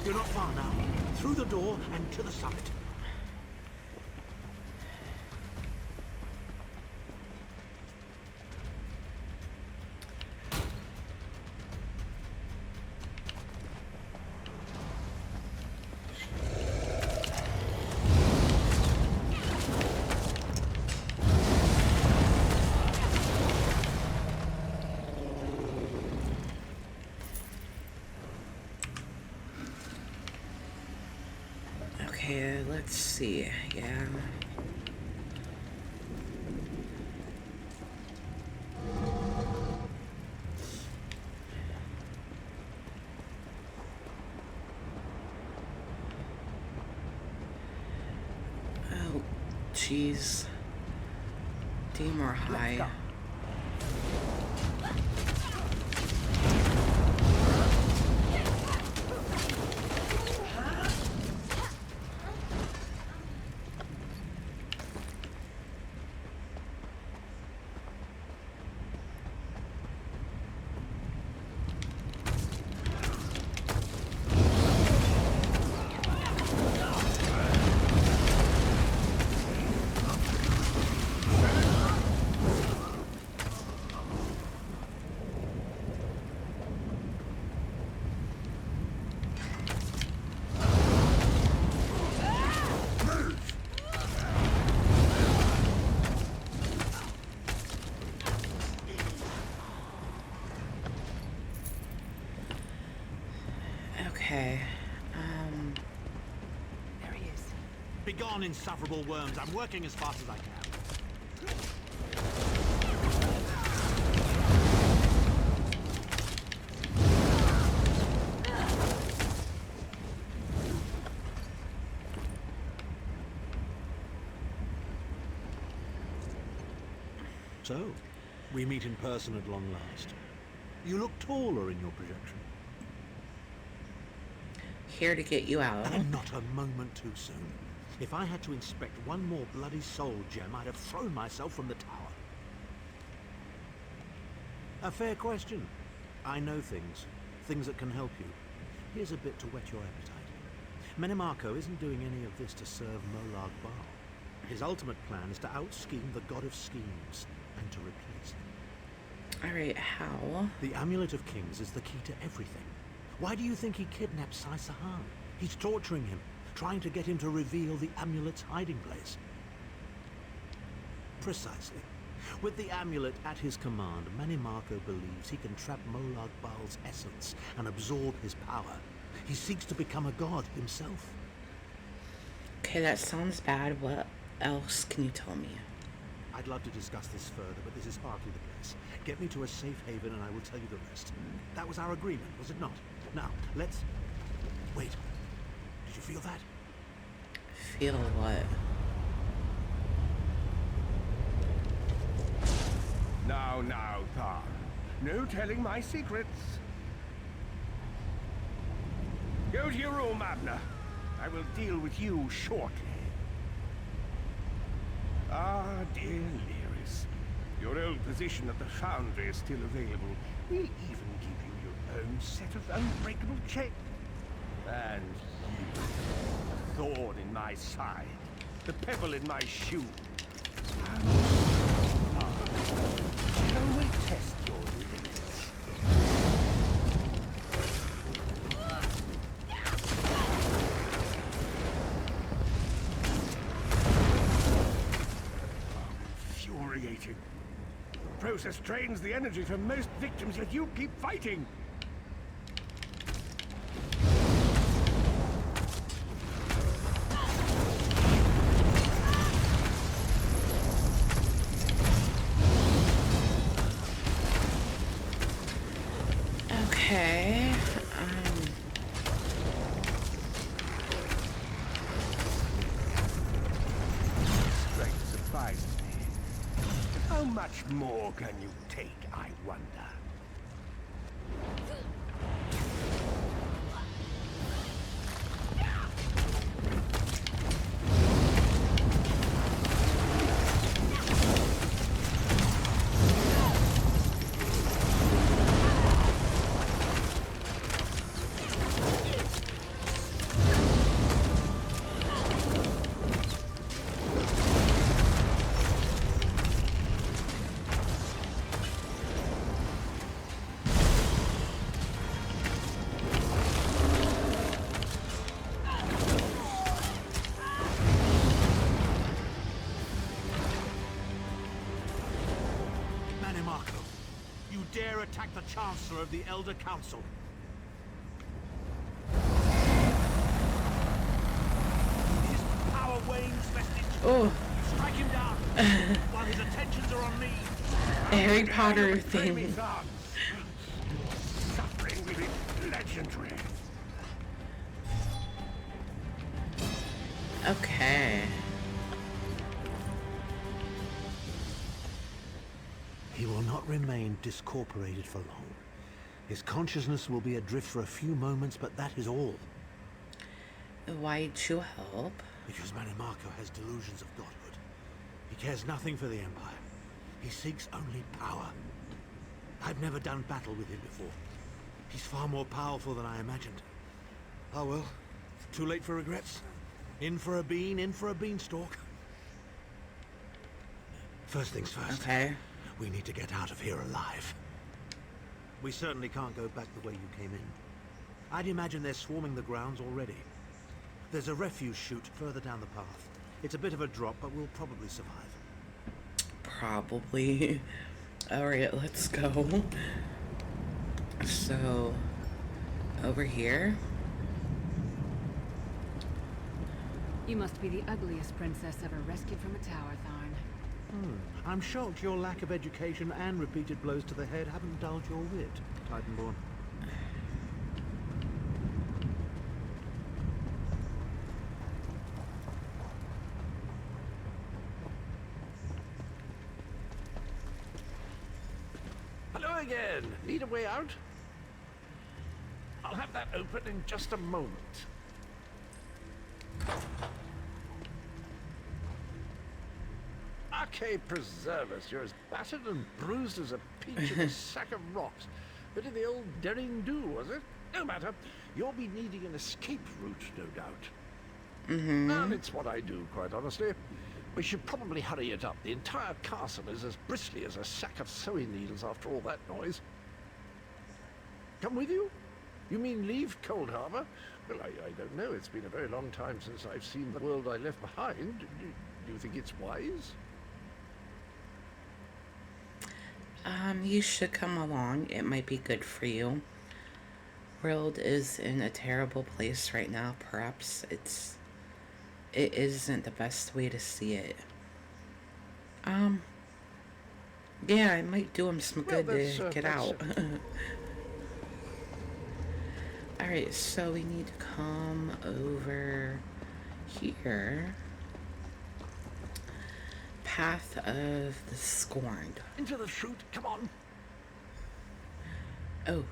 You're not far now. Through the door and to the summit. Okay, let's see. Yeah. Oh, jeez. D more high. Okay. There he is. Begone, insufferable worms. I'm working as fast as I can. So, we meet in person at long last. You look taller in your projection. Here to get you out. And not a moment too soon. If I had to inspect one more bloody soul gem, I'd have thrown myself from the tower. A fair question. I know things that can help you. Here's a bit to whet your appetite. Menimarco isn't doing any of this to serve Molag Bal. His ultimate plan is to out-scheme the god of schemes and to replace him. Alright, how? The Amulet of Kings is the key to everything. Why do you think he kidnapped Sai Sahan? He's torturing him, trying to get him to reveal the amulet's hiding place. Precisely. With the amulet at his command, Menimarco believes he can trap Molag Bal's essence and absorb his power. He seeks to become a god himself. Okay, that sounds bad. What else can you tell me? I'd love to discuss this further, but this is hardly the place. Get me to a safe haven and I will tell you the rest. That was our agreement, was it not? Now, let's... Wait. Did you feel that? Feel what? Now, Thar. No telling my secrets. Go to your room, Abner. I will deal with you shortly. Ah, dear Lyris. Your old position at the Foundry is still available. We'll even give you your own set of unbreakable chains. And you, the thorn in my side, the pebble in my shoe. Shall we test your limits? Infuriating. The process drains the energy from most victims, yet you keep fighting. Okay. Strength surprises me. How much more can you take, I wonder? Menimarco, you dare attack the Chancellor of the Elder Council. His power wanes vestige. Oh. Strike him down while his attentions are on me. A Harry Potter thing. Suffering will be legendary. Okay. He will not remain discorporated for long. His consciousness will be adrift for a few moments, but that is all. Why'd you help? Because Menimarco has delusions of godhood. He cares nothing for the Empire. He seeks only power. I've never done battle with him before. He's far more powerful than I imagined. Oh well, too late for regrets. In for a bean, in for a beanstalk. First things first. Okay. We need to get out of here alive. We certainly can't go back the way you came in. I'd imagine they're swarming the grounds already. There's a refuse chute further down the path. It's a bit of a drop, but we'll probably survive. Probably. Alright, let's go. So, over here. You must be the ugliest princess ever rescued from a tower, Tharn. I'm shocked your lack of education and repeated blows to the head haven't dulled your wit, Titanborn. Hello again. Need a way out? I'll have that open in just a moment. Okay, preserve us. You're as battered and bruised as a peach in a sack of rocks. Bit of the old derring do, was it? No matter. You'll be needing an escape route, no doubt. And it's what I do, quite honestly. We should probably hurry it up. The entire castle is as bristly as a sack of sewing needles after all that noise. Come with you? You mean leave Coldharbour? Well, I don't know. It's been a very long time since I've seen the world I left behind. Do you think it's wise? You should come along. It might be good for you. World is in a terrible place right now. Perhaps it isn't the best way to see it. Yeah, it might do him some good to get out. Alright, so we need to come over here. Path of the Scorned. Into the chute, come on. Oh,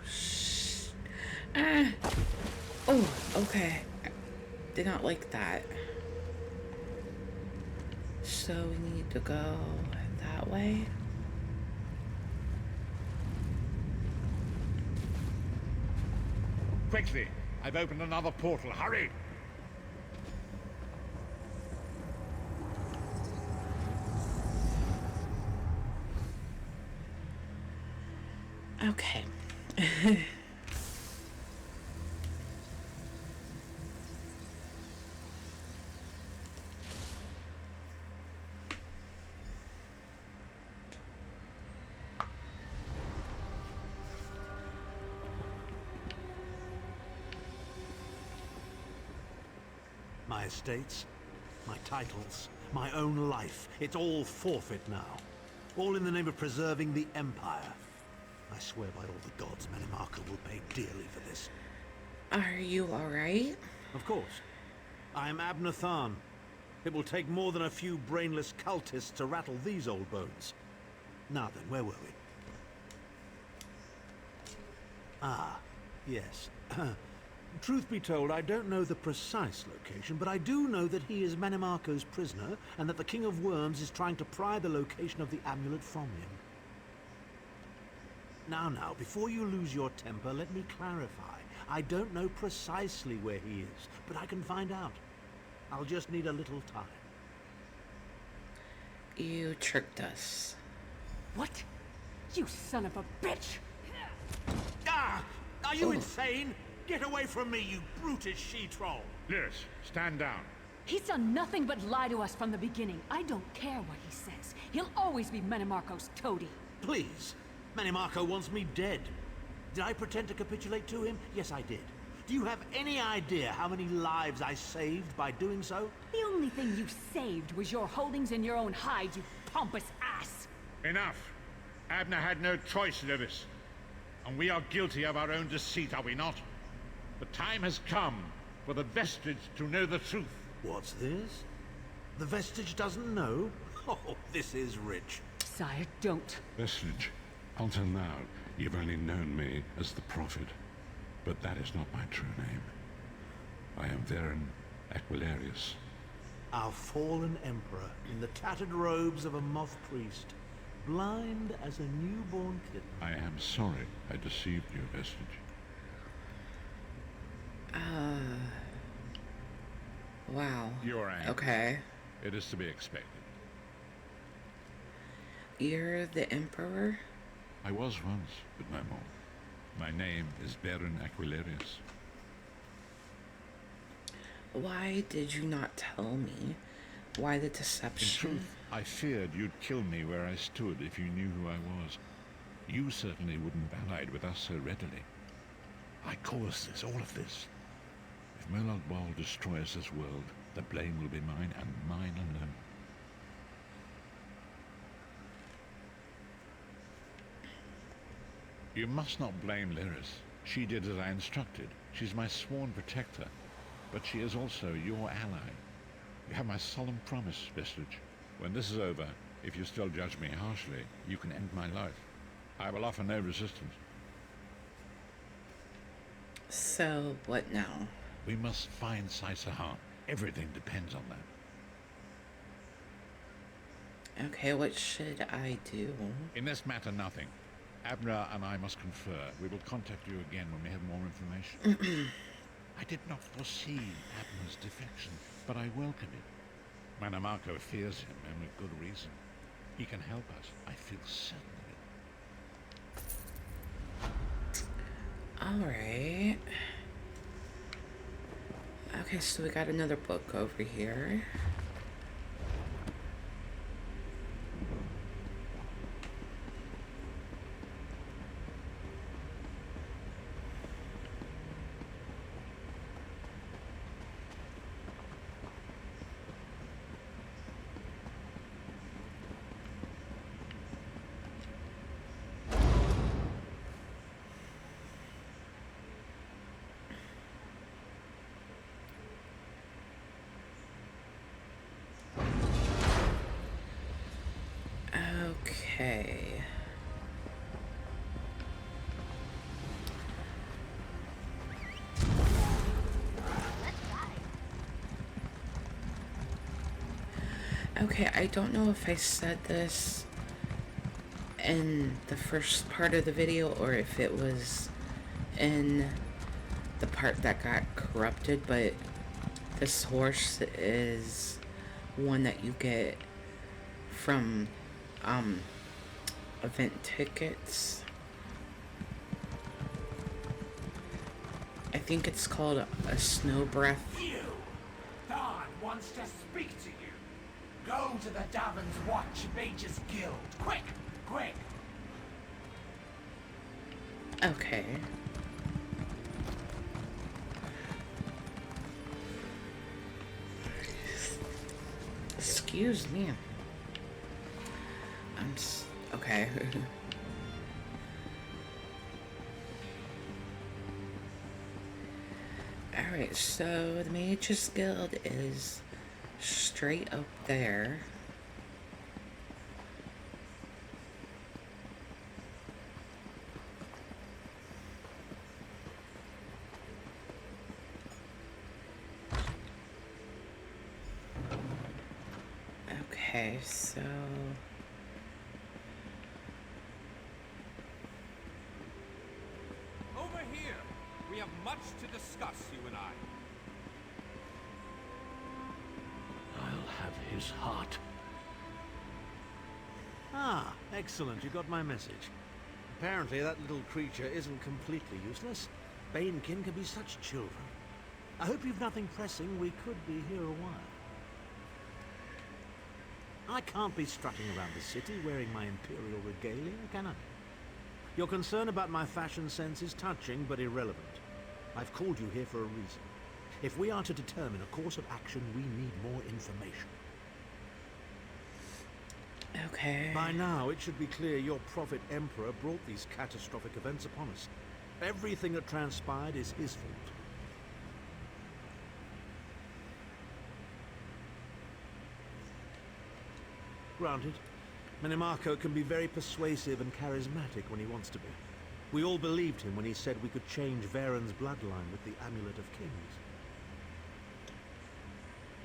oh, okay. Did not like that. So we need to go that way. Quickly! I've opened another portal. Hurry! Okay. My estates, my titles, my own life, it's all forfeit now. All in the name of preserving the Empire. I swear by all the gods, Minimarco will pay dearly for this. Are you alright? Of course. I am Abner Tharn. It will take more than a few brainless cultists to rattle these old bones. Now then, where were we? Ah, yes. Truth be told, I don't know the precise location, but I do know that he is Manimarco's prisoner, and that the King of Worms is trying to pry the location of the amulet from him. Now, before you lose your temper, let me clarify. I don't know precisely where he is, but I can find out. I'll just need a little time. You tricked us. What? You son of a bitch! Ah! Are you insane? Get away from me, you brutish she-troll! Yes, stand down. He's done nothing but lie to us from the beginning. I don't care what he says. He'll always be Manimarco's toady. Please. Manimarco wants me dead. Did I pretend to capitulate to him? Yes, I did. Do you have any idea how many lives I saved by doing so? The only thing you saved was your holdings in your own hide, you pompous ass! Enough! Abner had no choice, Lewis. And we are guilty of our own deceit, are we not? The time has come for the Vestige to know the truth. What's this? The Vestige doesn't know? Oh, this is rich. Sire, don't. Vestige, until now, you've only known me as the Prophet. But that is not my true name. I am Varen Aquilarius. Our fallen emperor, in the tattered robes of a moth priest, blind as a newborn kitten. I am sorry I deceived you, Vestige. Wow. You're angry. Okay. It is to be expected. You're the Emperor? I was once, but no more. My name is Varen Aquilarius. Why did you not tell me? Why the deception? In truth, I feared you'd kill me where I stood if you knew who I was. You certainly wouldn't have allied with us so readily. I caused this, all of this. If Molag Bal destroys this world, The blame will be mine and mine alone. You must not blame Lyris. She did as I instructed. She's my sworn protector, but she is also your ally. You have my solemn promise, Vestige. When this is over, if you still judge me harshly, you can end my life. I will offer no resistance. So, what now? We must find Sahan. Everything depends on that. Okay, what should I do? In this matter, nothing. Abner and I must confer. We will contact you again when we have more information. I did not foresee Abner's defection, but I welcome it. Manamako fears him, and with good reason. He can help us. I feel certain of it. Alright. Okay, so we got another book over here. Okay. Okay, I don't know if I said this in the first part of the video or if it was in the part that got corrupted, but this horse is one that you get from event tickets. I think it's called a snow breath. You! Dawn wants to speak to you. Go to the Davon's Watch Mages Guild. Quick! Quick! Okay. Excuse me. Okay. Alright, so the Mages Guild is straight up there. Okay, so Over here! We have much to discuss, you and I. I'll have his heart. Ah, excellent. You got my message. Apparently that little creature isn't completely useless. Banekin can be such children. I hope you've nothing pressing. We could be here a while. I can't be strutting around the city wearing my imperial regalia, can I? Your concern about my fashion sense is touching but irrelevant. I've called you here for a reason. If we are to determine a course of action, we need more information. okay. By now, it should be clear your prophet Emperor brought these catastrophic events upon us. Everything that transpired is his fault. Granted, Minimarco can be very persuasive and charismatic when he wants to be. We all believed him when he said we could change Varen's bloodline with the Amulet of Kings.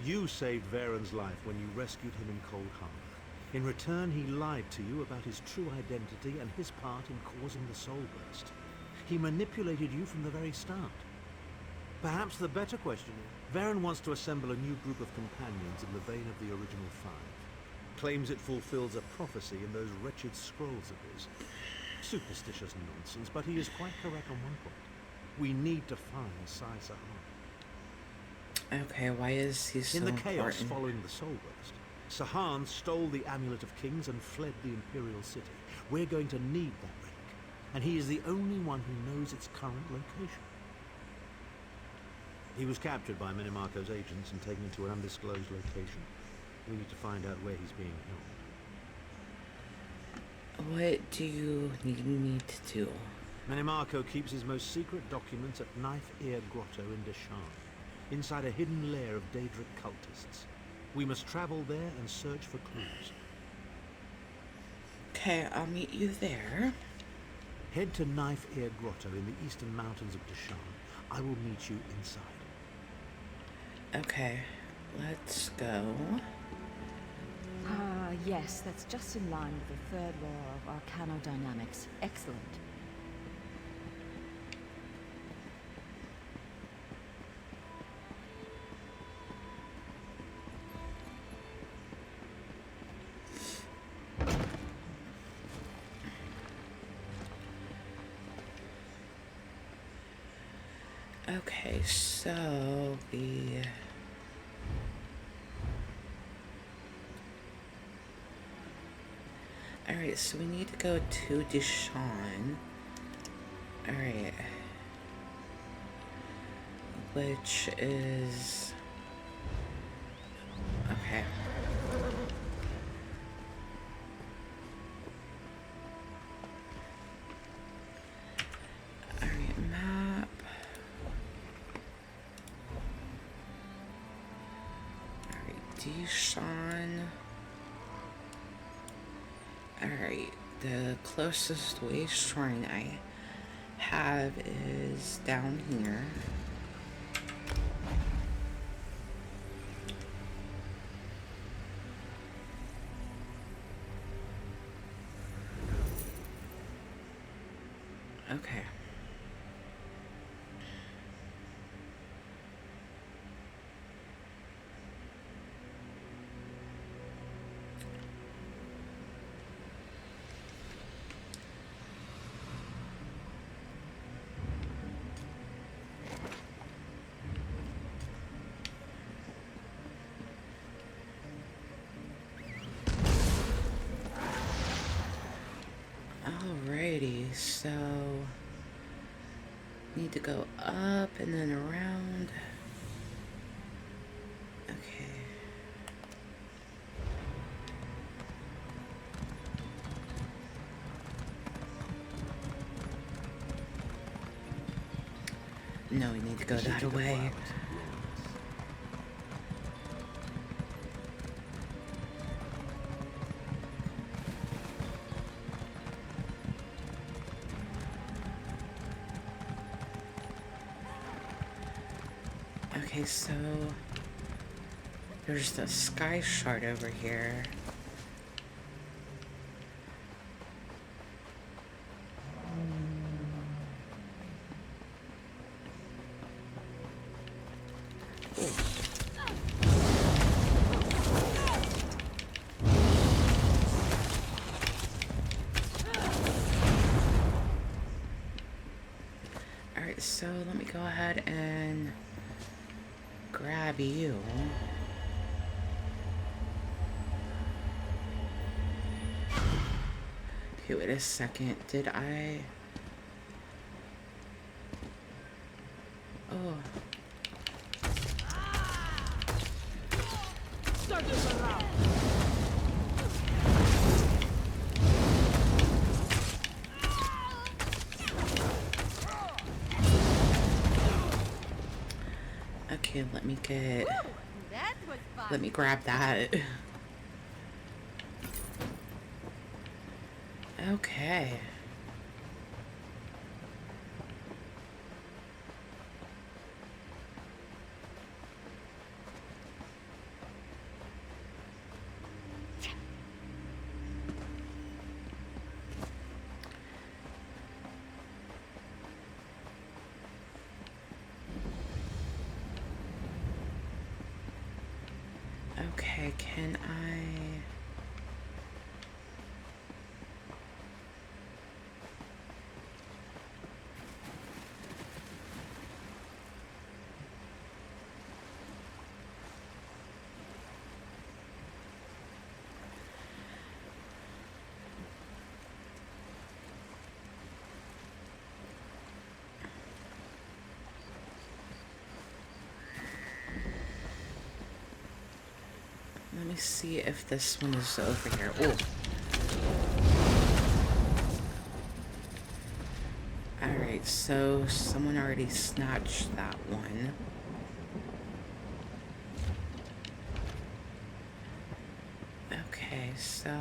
You saved Varen's life when you rescued him in Coldharbour. In return, he lied to you about his true identity and his part in causing the Soul Burst. He manipulated you from the very start. Perhaps the better question is, Varen wants to assemble a new group of companions in the vein of the original five. Claims it fulfills a prophecy in those wretched scrolls of his. Superstitious nonsense, but he is quite correct on one point. We need to find Sahan. Okay, why is he so In the chaos important? following the Soul Burst, Sahan stole the Amulet of Kings and fled the Imperial City. We're going to need that relic, and he is the only one who knows its current location. He was captured by Minimarco's agents and taken to an undisclosed location. We need to find out where he's being held. What do you need me to do? Minimarco keeps his most secret documents at Knife Ear Grotto in Deshan, inside a hidden lair of Daedric cultists. We must travel there and search for clues. Okay, I'll meet you there. Head to Knife Ear Grotto in the eastern mountains of Deshan. I will meet you inside. Okay, let's go. Ah, yes, that's just in line with the third law of arcanodynamics. Excellent. Okay, so the... Alright, so we need to go to Deshan. Alright. Which is... Okay. Alright, map. Alright, Deshan. Alright, the closest way shrine I have is down here. Okay. Alrighty, so need to go up and then around. Okay. No, we need to go that way. Okay, so there's the sky shard over here. Alright, so let me go ahead and grab you. Okay, wait a second. Did I... Oh. Start this one out. Okay, let me get... Woo, that was fun. Let me grab that. Okay. Okay, can I... see if this one is over here. Oh. Alright, so someone already snatched that one. Okay, so...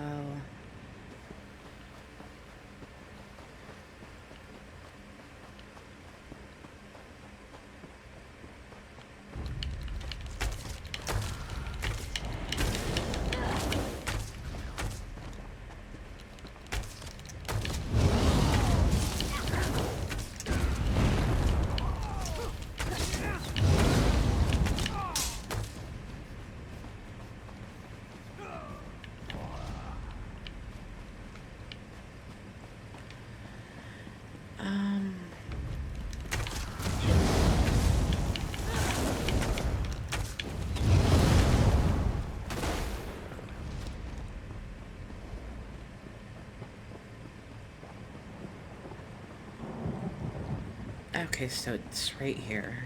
Okay, so it's right here.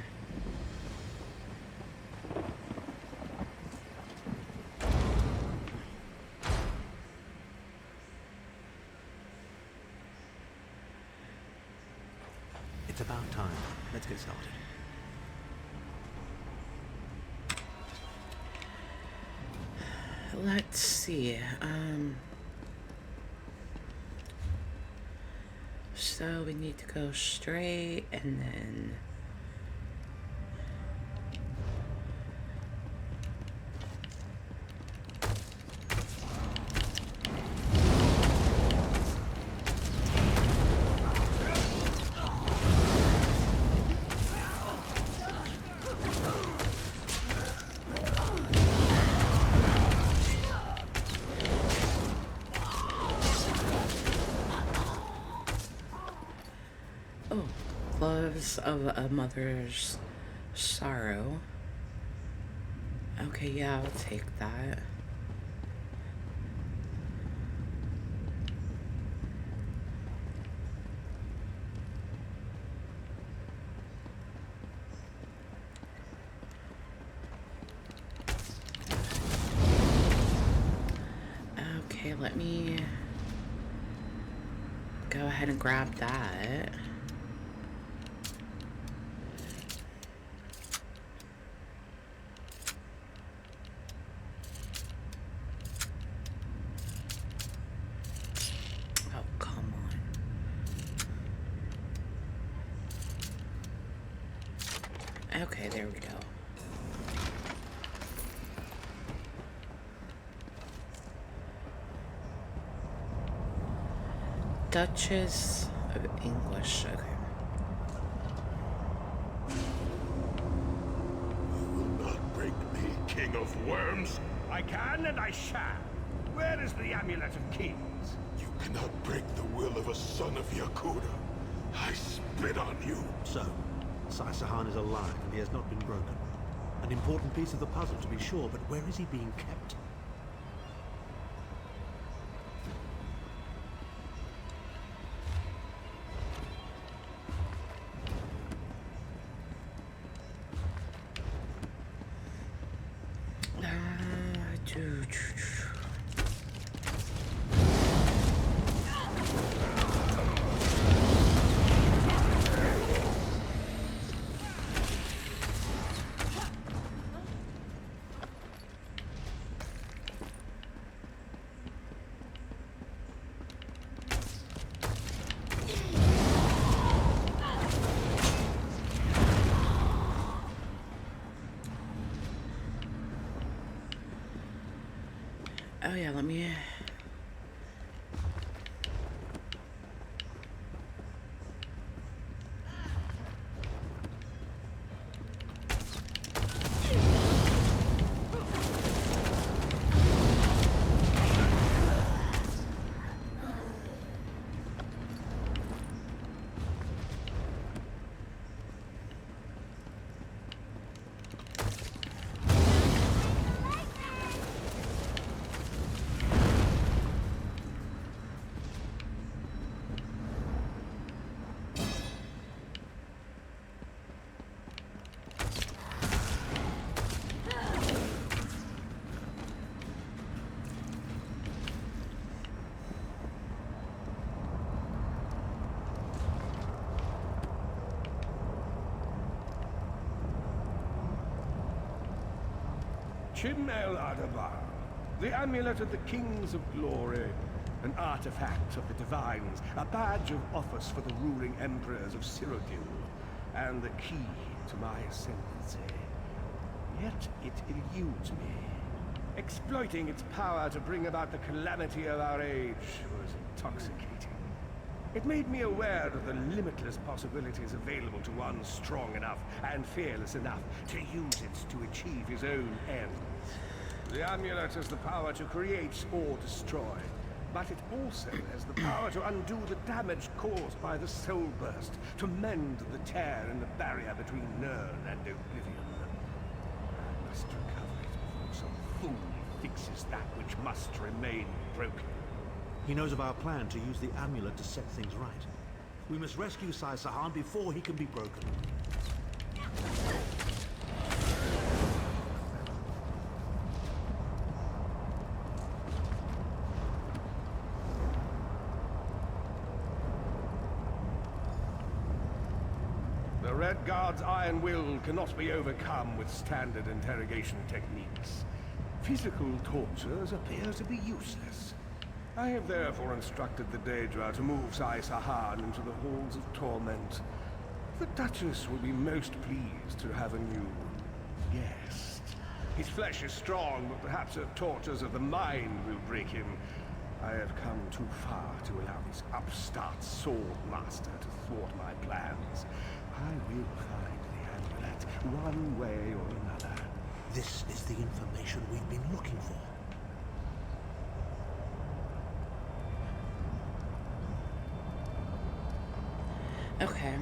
It's about time. Let's get started. Let's see. So we need to go straight and then... of a mother's sorrow. Okay, yeah, I'll take that. Okay, let me go ahead and grab that. Okay, there we go. Duchess of English, okay. You will not break me, King of Worms. I can and I shall. Where is the Amulet of Kings? You cannot break the will of a son of Yakuda. I spit on you. So, Sai-Sahan is alive and he has not been broken. An important piece of the puzzle to be sure, but where is he being kept? Chimel Adabar, the amulet of the kings of glory, an artifact of the divines, a badge of office for the ruling emperors of Cyrodiil, and the key to my ascendancy. Yet it eludes me. Exploiting its power to bring about the calamity of our age was intoxicating. It made me aware of the limitless possibilities available to one strong enough and fearless enough to use it to achieve his own ends. The amulet has the power to create or destroy, but it also has the power to undo the damage caused by the soul burst, to mend the tear in the barrier between Nirn and oblivion. I must recover it before some fool fixes that which must remain broken. He knows of our plan to use the amulet to set things right. We must rescue Sai Sahan before he can be broken. The Red Guard's iron will cannot be overcome with standard interrogation techniques. Physical tortures appear to be useless. I have therefore instructed the Daedra to move Sai Sahan into the halls of torment. The Duchess will be most pleased to have a new guest. His flesh is strong, but perhaps her tortures of the mind will break him. I have come too far to allow this upstart sword master to thwart my plans. I will find the amulet, one way or another. This is the information we've been looking for. Okay.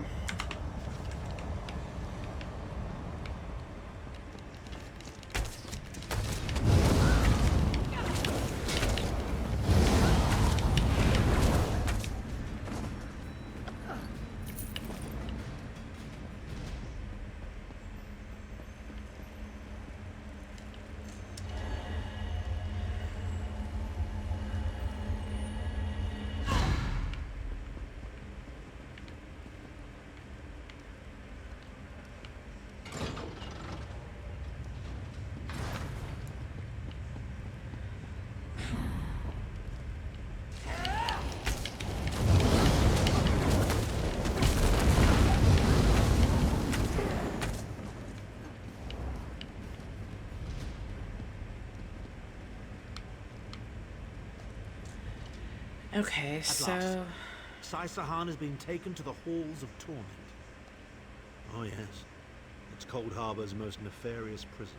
Okay, so... Sai Sahan has been taken to the Halls of Torment. Oh yes, it's Coldharbour's most nefarious prison.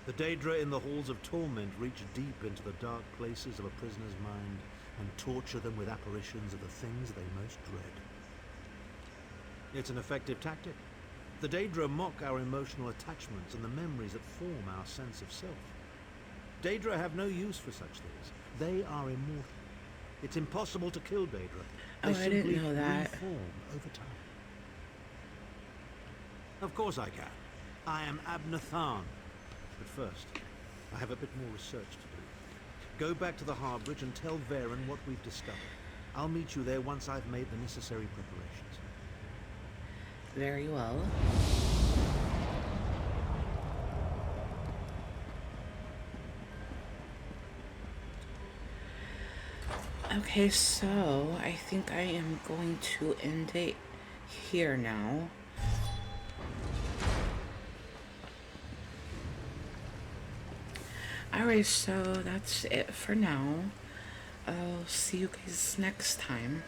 The Daedra in the Halls of Torment reach deep into the dark places of a prisoner's mind and torture them with apparitions of the things they most dread. It's an effective tactic. The Daedra mock our emotional attachments and the memories that form our sense of self. Daedra have no use for such things. They are immortal. It's impossible to kill Daedra. They I didn't know that. Reform over time. Of course I can. I am Abnathan. But first, I have a bit more research to do. Go back to the Harbridge and tell Varen what we've discovered. I'll meet you there once I've made the necessary preparations. Very well. Okay, so I think I am going to end it here now. Alright, so that's it for now. I'll see you guys next time.